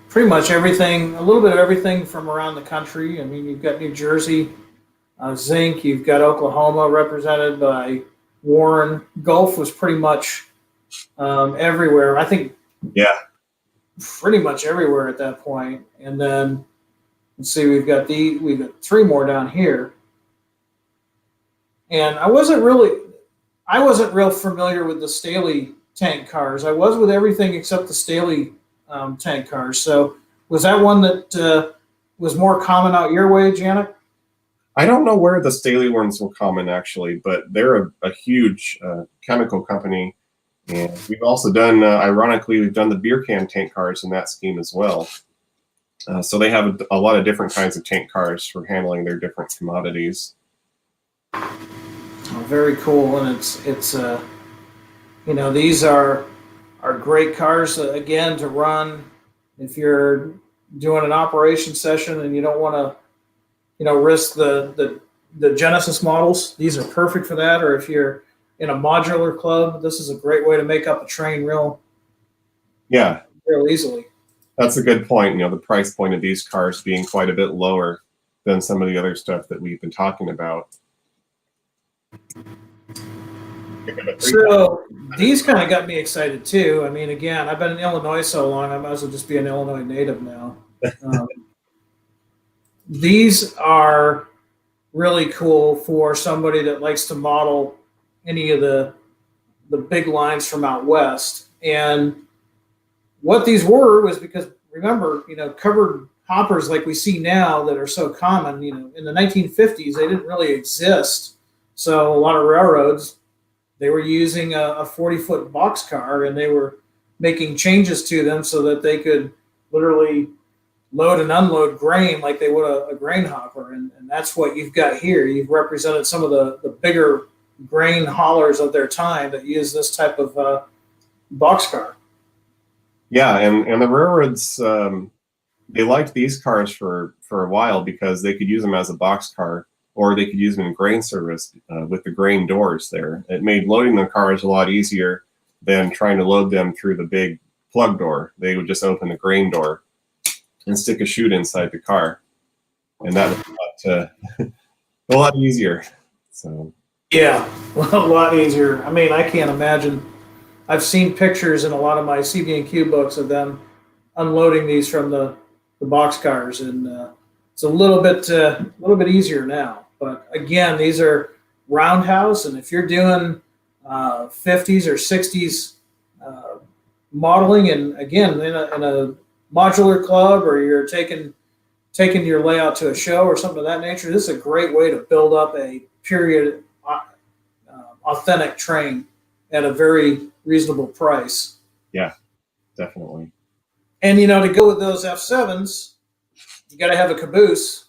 pretty much everything, a little bit of everything from around the country. I mean, you've got New Jersey, Zinc, you've got Oklahoma represented by Warren. Gulf was pretty much everywhere. I think pretty much everywhere at that point. And then let's see, we've got three more down here. And I wasn't real familiar with the Staley tank cars. I was with everything except the Staley tank cars. So was that one that was more common out your way, Janet? I don't know where the Staley ones were common actually, but they're a huge chemical company. And we've also done, ironically, we've done the beer can tank cars in that scheme as well. So they have a lot of different kinds of tank cars for handling their different commodities. Oh, very cool, and it's these are great cars again to run if you're doing an operation session and you don't want to risk the Genesis models. These are perfect for that. Or if you're in a modular club, this is a great way to make up a train real easily. That's a good point. The price point of these cars being quite a bit lower than some of the other stuff that we've been talking about. So these kind of got me excited too. I mean, again, I've been in Illinois so long, I might as well just be an Illinois native now. These are really cool for somebody that likes to model any of the big lines from out west. And what these were was because, remember, covered hoppers like we see now that are so common, in the 1950s, they didn't really exist. So a lot of railroads, they were using a 40-foot boxcar, and they were making changes to them so that they could literally load and unload grain like they would a grain hopper. And that's what you've got here. You've represented some of the bigger grain haulers of their time that use this type of boxcar. Yeah, and the railroads, they liked these cars for a while because they could use them as a box car, or they could use them in grain service with the grain doors there. It made loading the cars a lot easier than trying to load them through the big plug door. They would just open the grain door and stick a chute inside the car, and that was a lot easier. So Yeah, a lot easier. I mean, I can't imagine. I've seen pictures in a lot of my CB&Q books of them unloading these from the box cars, and it's a little bit easier now. But again, these are roundhouse, and if you're doing 50s or 60s modeling, and again in a modular club, or you're taking your layout to a show or something of that nature, this is a great way to build up a period authentic train at a very reasonable price. yeah, definitely. And to go with those F7s, you got to have a caboose.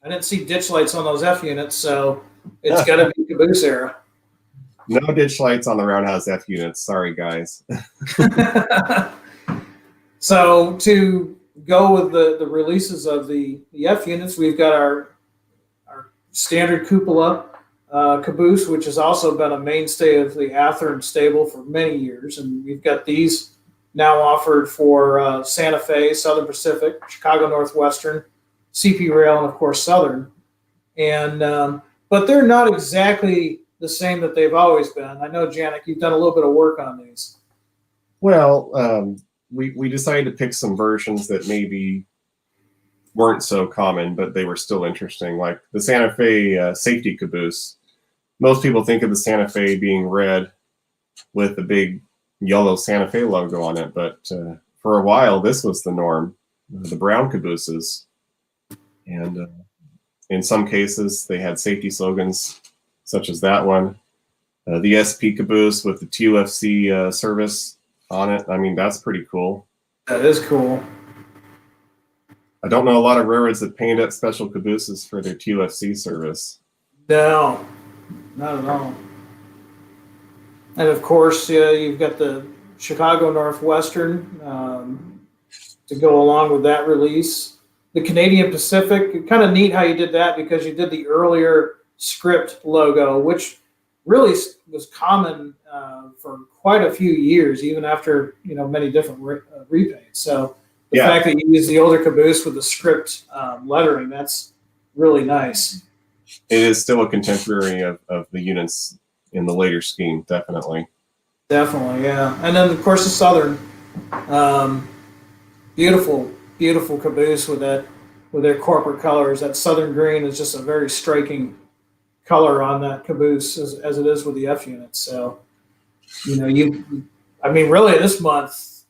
I didn't see ditch lights on those F units, so it's got to be caboose era. No ditch lights on the Roundhouse F units. Sorry, guys. So to go with the releases of the F units, we've got our standard cupola caboose, which has also been a mainstay of the Athearn stable for many years, and we've got these now offered for Santa Fe, Southern Pacific, Chicago Northwestern, CP Rail, and of course Southern. And but they're not exactly the same that they've always been. I know, Janek, you've done a little bit of work on these. Well, we decided to pick some versions that maybe weren't so common, but they were still interesting, like the Santa Fe safety caboose. Most people think of the Santa Fe being red with the big yellow Santa Fe logo on it, but for a while this was the norm, the brown cabooses. And in some cases they had safety slogans such as that one. The SP caboose with the TUFC service on it. I mean, that's pretty cool. That is cool. I don't know a lot of railroads that paint up special cabooses for their TUFC service. No, not at all. And of course, you've got the Chicago Northwestern to go along with that release. The Canadian Pacific, kind of neat how you did that, because you did the earlier script logo, which really was common for quite a few years, even after many different repaints. So the fact that you use the older caboose with the script lettering, that's really nice. It is still a contemporary of the units in the later scheme, definitely. Definitely, yeah. And then of course the Southern, beautiful caboose with their corporate colors. That Southern green is just a very striking color on that caboose, as it is with the F units. So, really this month,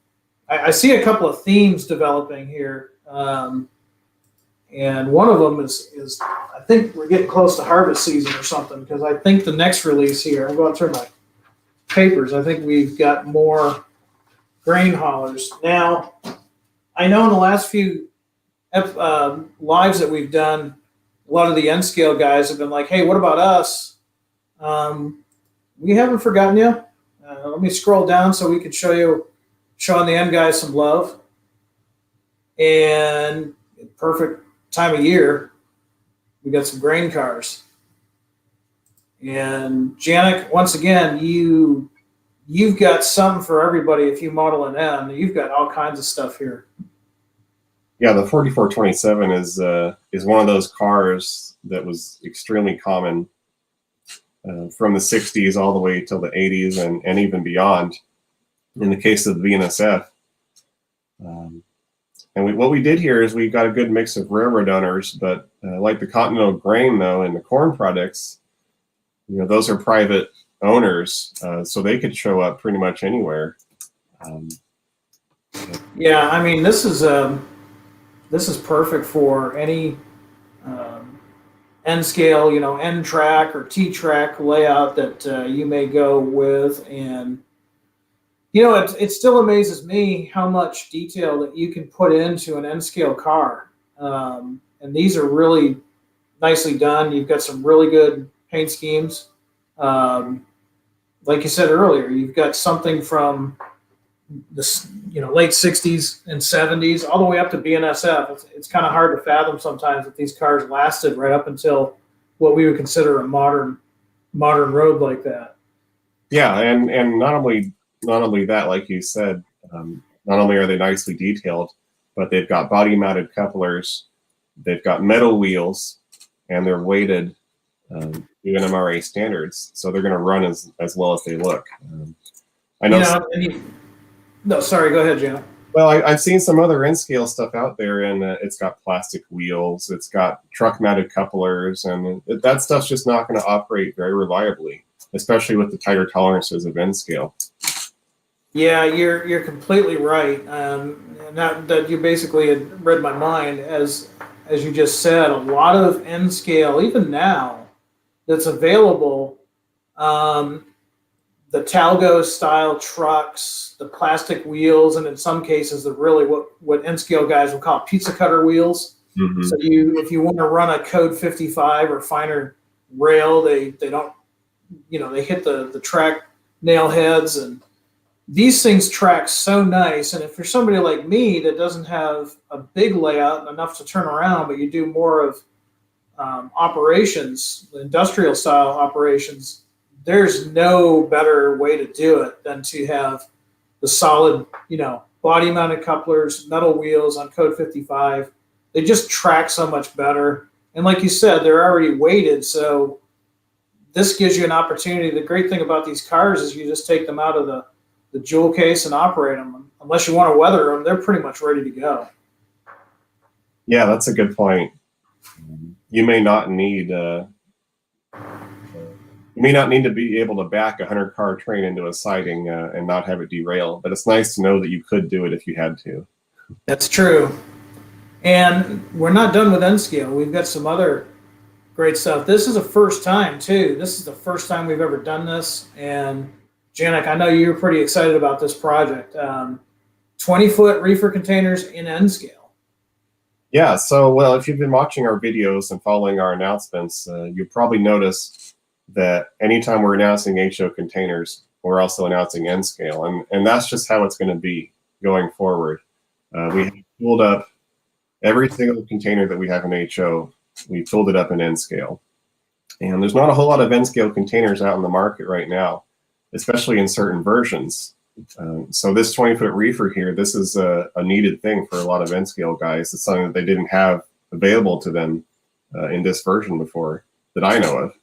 I see a couple of themes developing here. And one of them is I think we're getting close to harvest season or something, because I think the next release here, I'm going through my papers, I think we've got more grain haulers. Now, I know in the last few lives that we've done, a lot of the N scale guys have been like, hey, what about us? We haven't forgotten you. Let me scroll down so we can showing the N guys some love. And perfect time of year, we got some grain cars. And Janek, once again, you've got something for everybody. If you model an N, you've got all kinds of stuff here. Yeah, the 4427 is one of those cars that was extremely common from the 60s all the way till the 80s and even beyond. In the case of the Bnsf. And what we did here is we got a good mix of railroad owners, but like the Continental Grain, though, and the corn products, those are private owners, so they could show up pretty much anywhere. Yeah, I mean, this is perfect for any N scale, N track or T track layout that you may go with. And it still amazes me how much detail that you can put into an N scale car. And these are really nicely done. You've got some really good paint schemes. Like you said earlier, you've got something from this, late 60s and 70s, all the way up to Bnsf. It's kind of hard to fathom sometimes that these cars lasted right up until what we would consider a modern road like that. Yeah, and not only that, like you said, not only are they nicely detailed, but they've got body mounted couplers, they've got metal wheels, and they're weighted to NMRA standards, so they're going to run as well as they look. I know. No, sorry. Go ahead, Janet. Well, I've seen some other N-scale stuff out there, and it's got plastic wheels, it's got truck-mounted couplers, and that stuff's just not going to operate very reliably, especially with the tighter tolerances of N-scale. Yeah, you're completely right. That you basically had read my mind, as you just said. A lot of N-scale, even now, that's available. The Talgo style trucks, the plastic wheels, and in some cases, the really what N-scale guys will call pizza cutter wheels. Mm-hmm. So if you want to run a code 55 or finer rail, they don't, they hit the track nail heads, and these things track so nice. And if you're somebody like me that doesn't have a big layout and enough to turn around, but you do more of operations, industrial style operations, there's no better way to do it than to have the solid, body mounted couplers, metal wheels on code 55. They just track so much better. And like you said, they're already weighted. So this gives you an opportunity. The great thing about these cars is you just take them out of the jewel case and operate them. Unless you want to weather them, they're pretty much ready to go. Yeah, that's a good point. You may not need to be able to back a 100-car train into a siding and not have it derail, but it's nice to know that you could do it if you had to. That's true. And we're not done with N-scale. We've got some other great stuff. This is the first time, too. This is the first time we've ever done this. And, Janek, I know you're pretty excited about this project. 20-foot reefer containers in N-scale. Yeah, so, well, if you've been watching our videos and following our announcements, you'll probably notice that anytime we're announcing HO containers, we're also announcing N-scale, and that's just how it's going to be going forward. We have pulled up every single container that we have in HO. We filled it up in N-scale, and there's not a whole lot of N-scale containers out in the market right now, especially in certain versions. So this 20-foot reefer here, this is a needed thing for a lot of N-scale guys. It's something that they didn't have available to them in this version before that I know of.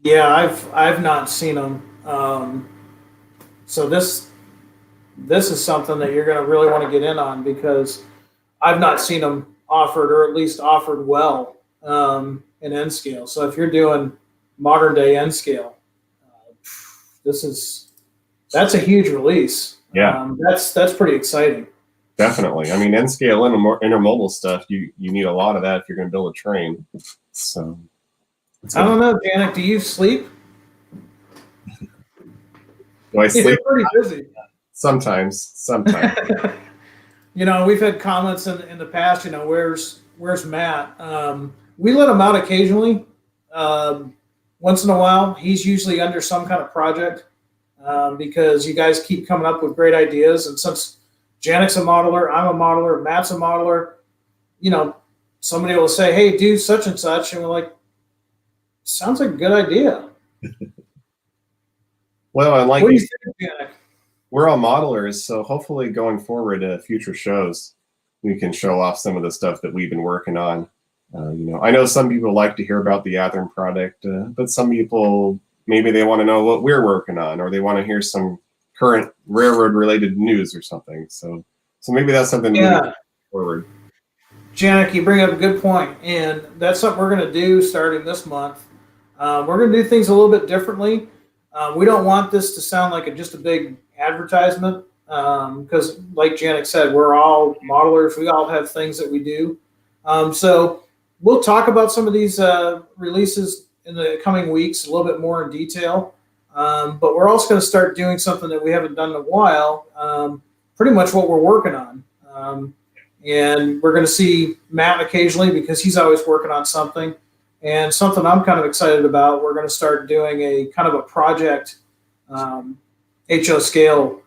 Yeah, I've not seen them. So this is something that you're going to really want to get in on, because I've not seen them offered, or at least offered well, in N-scale. So if you're doing modern day N-scale, that's a huge release. Yeah, that's pretty exciting. Definitely. I mean, N-scale intermodal stuff, you need a lot of that if you're going to build a train. So. I don't know, Janek. Do you sleep? Do I sleep? You're pretty busy. Sometimes. We've had comments in the past. Where's Matt? We let him out occasionally. Once in a while, he's usually under some kind of project because you guys keep coming up with great ideas. And since Janek's a modeler, I'm a modeler, Matt's a modeler, somebody will say, "Hey, do such and such," and we're like, sounds like a good idea. Well, and like what do you think, Janek? We're all modelers, so hopefully going forward to future shows, we can show off some of the stuff that we've been working on. I know some people like to hear about the Athearn product, but some people, maybe they want to know what we're working on, or they want to hear some current railroad-related news or something. So maybe that's something moving forward. Janek, you bring up a good point, and that's something we're going to do starting this month. We're going to do things a little bit differently. We don't want this to sound like just a big advertisement, because like Janek said, we're all modelers. We all have things that we do. So we'll talk about some of these releases in the coming weeks a little bit more in detail. But we're also going to start doing something that we haven't done in a while, pretty much what we're working on. And we're going to see Matt occasionally because he's always working on something. And something I'm kind of excited about, we're going to start doing a kind of a project HO scale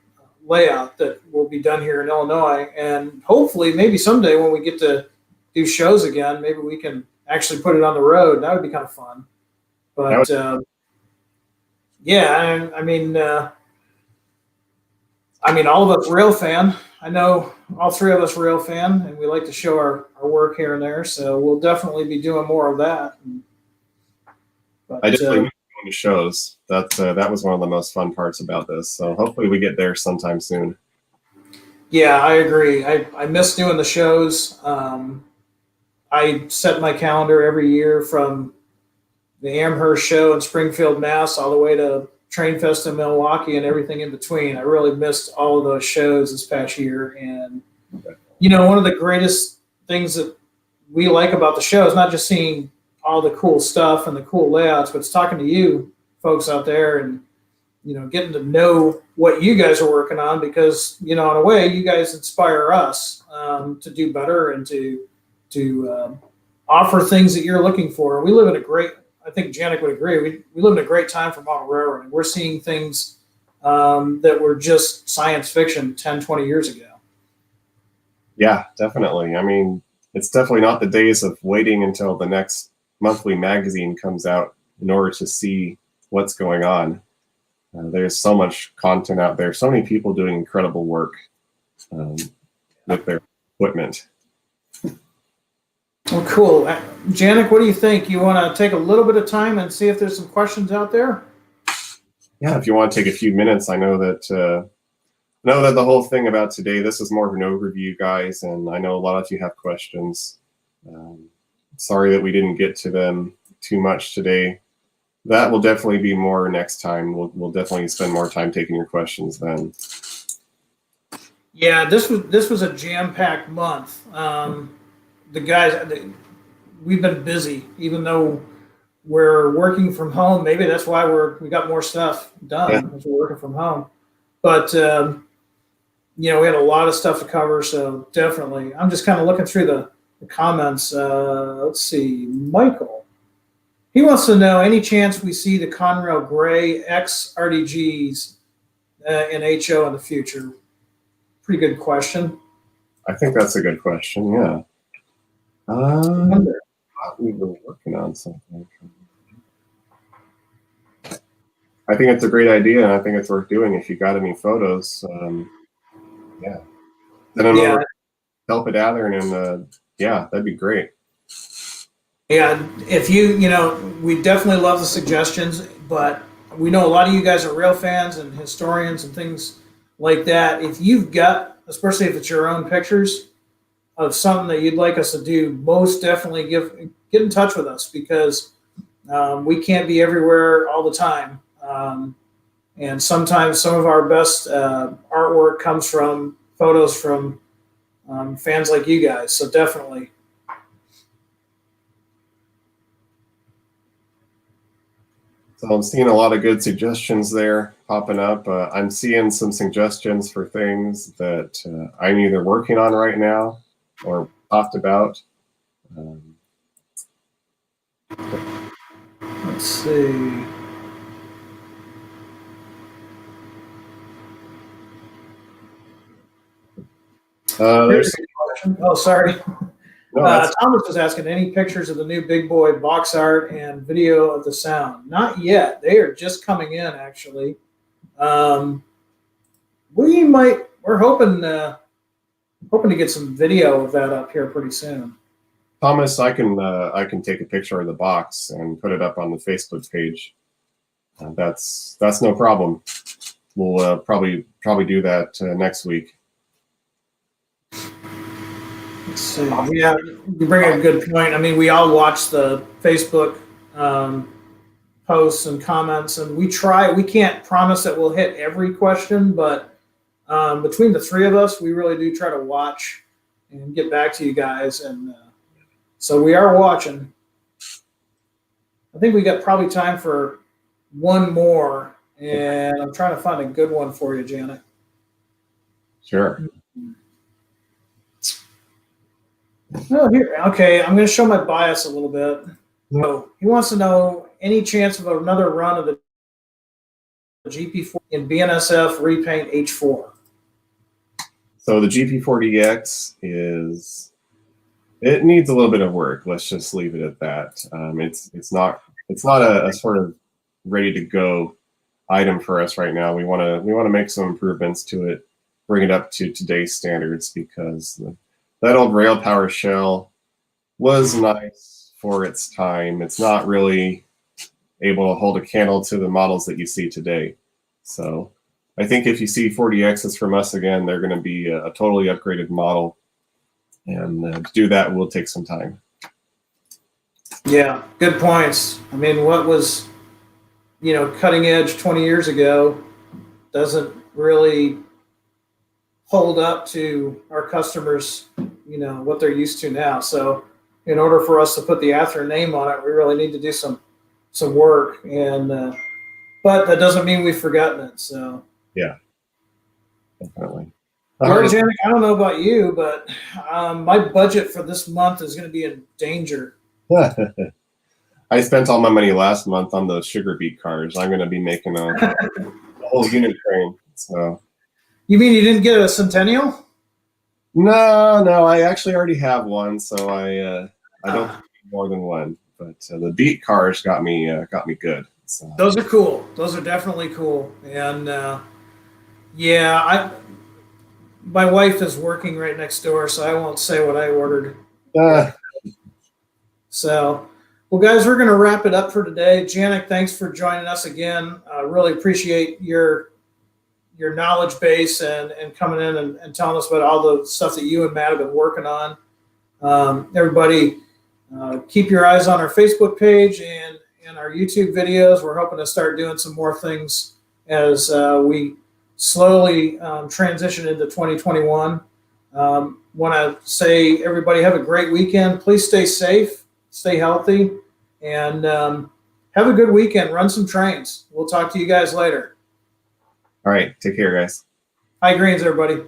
layout that will be done here in Illinois. And hopefully, maybe someday when we get to do shows again, maybe we can actually put it on the road. That would be kind of fun. But yeah, I mean, all of us rail fan. I know all three of us rail fan, and we like to show our work here and there. So we'll definitely be doing more of that. But, I definitely miss going to shows. That was one of the most fun parts about this. So hopefully we get there sometime soon. yeah, I agree. I miss doing the shows. I set my calendar every year from the Amherst show in Springfield, Mass, all the way to Train Fest in Milwaukee and everything in between. I really missed all of those shows this past year. And, one of the greatest things that we like about the show is not just seeing all the cool stuff and the cool layouts, but it's talking to you folks out there and, getting to know what you guys are working on because, in a way, you guys inspire us to do better and to offer things that you're looking for. We live in a great, I think Janek would agree, we live in a great time for model railroading. We're seeing things that were just science fiction 10, 20 years ago. Yeah, definitely. I mean, it's definitely not the days of waiting until the next monthly magazine comes out in order to see what's going on. There's so much content out there, so many people doing incredible work with their equipment. Well, cool. Janek, what do you think? You want to take a little bit of time and see if there's some questions out there? Yeah, if you want to take a few minutes, I know that the whole thing about today, this is more of an overview, guys, and I know a lot of you have questions. Sorry that we didn't get to them too much today. That will definitely be more next time. We'll definitely spend more time taking your questions then. Yeah, this was a jam-packed month. The guys, we've been busy, even though we're working from home. Maybe that's why we got more stuff done as we're working from home. But we had a lot of stuff to cover, so definitely. I'm just kind of looking through the comments. Let's see, Michael. He wants to know any chance we see the Conrail Gray X RDGs in HO in the future. Pretty good question. I think that's a good question. Yeah. I thought we were working on something. I think it's a great idea, and I think it's worth doing. If you got any photos, send them over, help it out there, and that'd be great. Yeah, if we definitely love the suggestions, but we know a lot of you guys are rail fans and historians and things like that. If you've got, especially if it's your own pictures of something that you'd like us to do, most definitely get in touch with us because we can't be everywhere all the time. And sometimes some of our best artwork comes from photos from fans like you guys. So definitely. So I'm seeing a lot of good suggestions there popping up. I'm seeing some suggestions for things that I'm either working on right now or talked about. Let's see. Oh, sorry. No, Thomas was asking, any pictures of the new Big Boy box art and video of the sound? Not yet. They are just coming in, actually. We're hoping to get some video of that up here pretty soon. Thomas, I can take a picture of the box and put it up on the Facebook page. That's no problem. We'll probably do that next week. Let's see. Yeah, you bring up a good point. I mean, we all watch the Facebook posts and comments, and we can't promise that we'll hit every question, but between the three of us, we really do try to watch and get back to you guys. And so we are watching. I think we got probably time for one more, and I'm trying to find a good one for you, Janet. Sure. Oh, here. Okay, I'm going to show my bias a little bit. So he wants to know any chance of another run of the GP4 in Bnsf repaint H4. So the GP40X it needs a little bit of work. Let's just leave it at that. It's not a sort of ready to go item for us right now. We want to make some improvements to it, bring it up to today's standards, because that old rail power shell was nice for its time. It's not really able to hold a candle to the models that you see today. So I think if you see 40Xs from us again, they're going to be a totally upgraded model. And to do that will take some time. Yeah, good points. I mean, what was, cutting edge 20 years ago doesn't really hold up to our customers, what they're used to now. So in order for us to put the Athearn name on it, we really need to do some work. And but that doesn't mean we've forgotten it. So yeah, definitely. Well, Janek, I don't know about you, but my budget for this month is going to be in danger. I spent all my money last month on those sugar beet cars. I'm going to be making a whole unit train. So. You mean you didn't get a Centennial? No, I actually already have one, so I don't need more than one. But the beet cars got me good. So. Those are cool. Those are definitely cool. And my wife is working right next door, so I won't say what I ordered. So, well, guys, we're going to wrap it up for today. Janek, thanks for joining us again. Really appreciate your knowledge base and coming in and telling us about all the stuff that you and Matt have been working on. Everybody, keep your eyes on our Facebook page and our YouTube videos. We're hoping to start doing some more things as we slowly transition into 2021. Want to say, everybody, have a great weekend. Please stay safe, stay healthy, and have a good weekend. Run some trains. We'll talk to you guys later. All right. Take care, guys. High greens, everybody.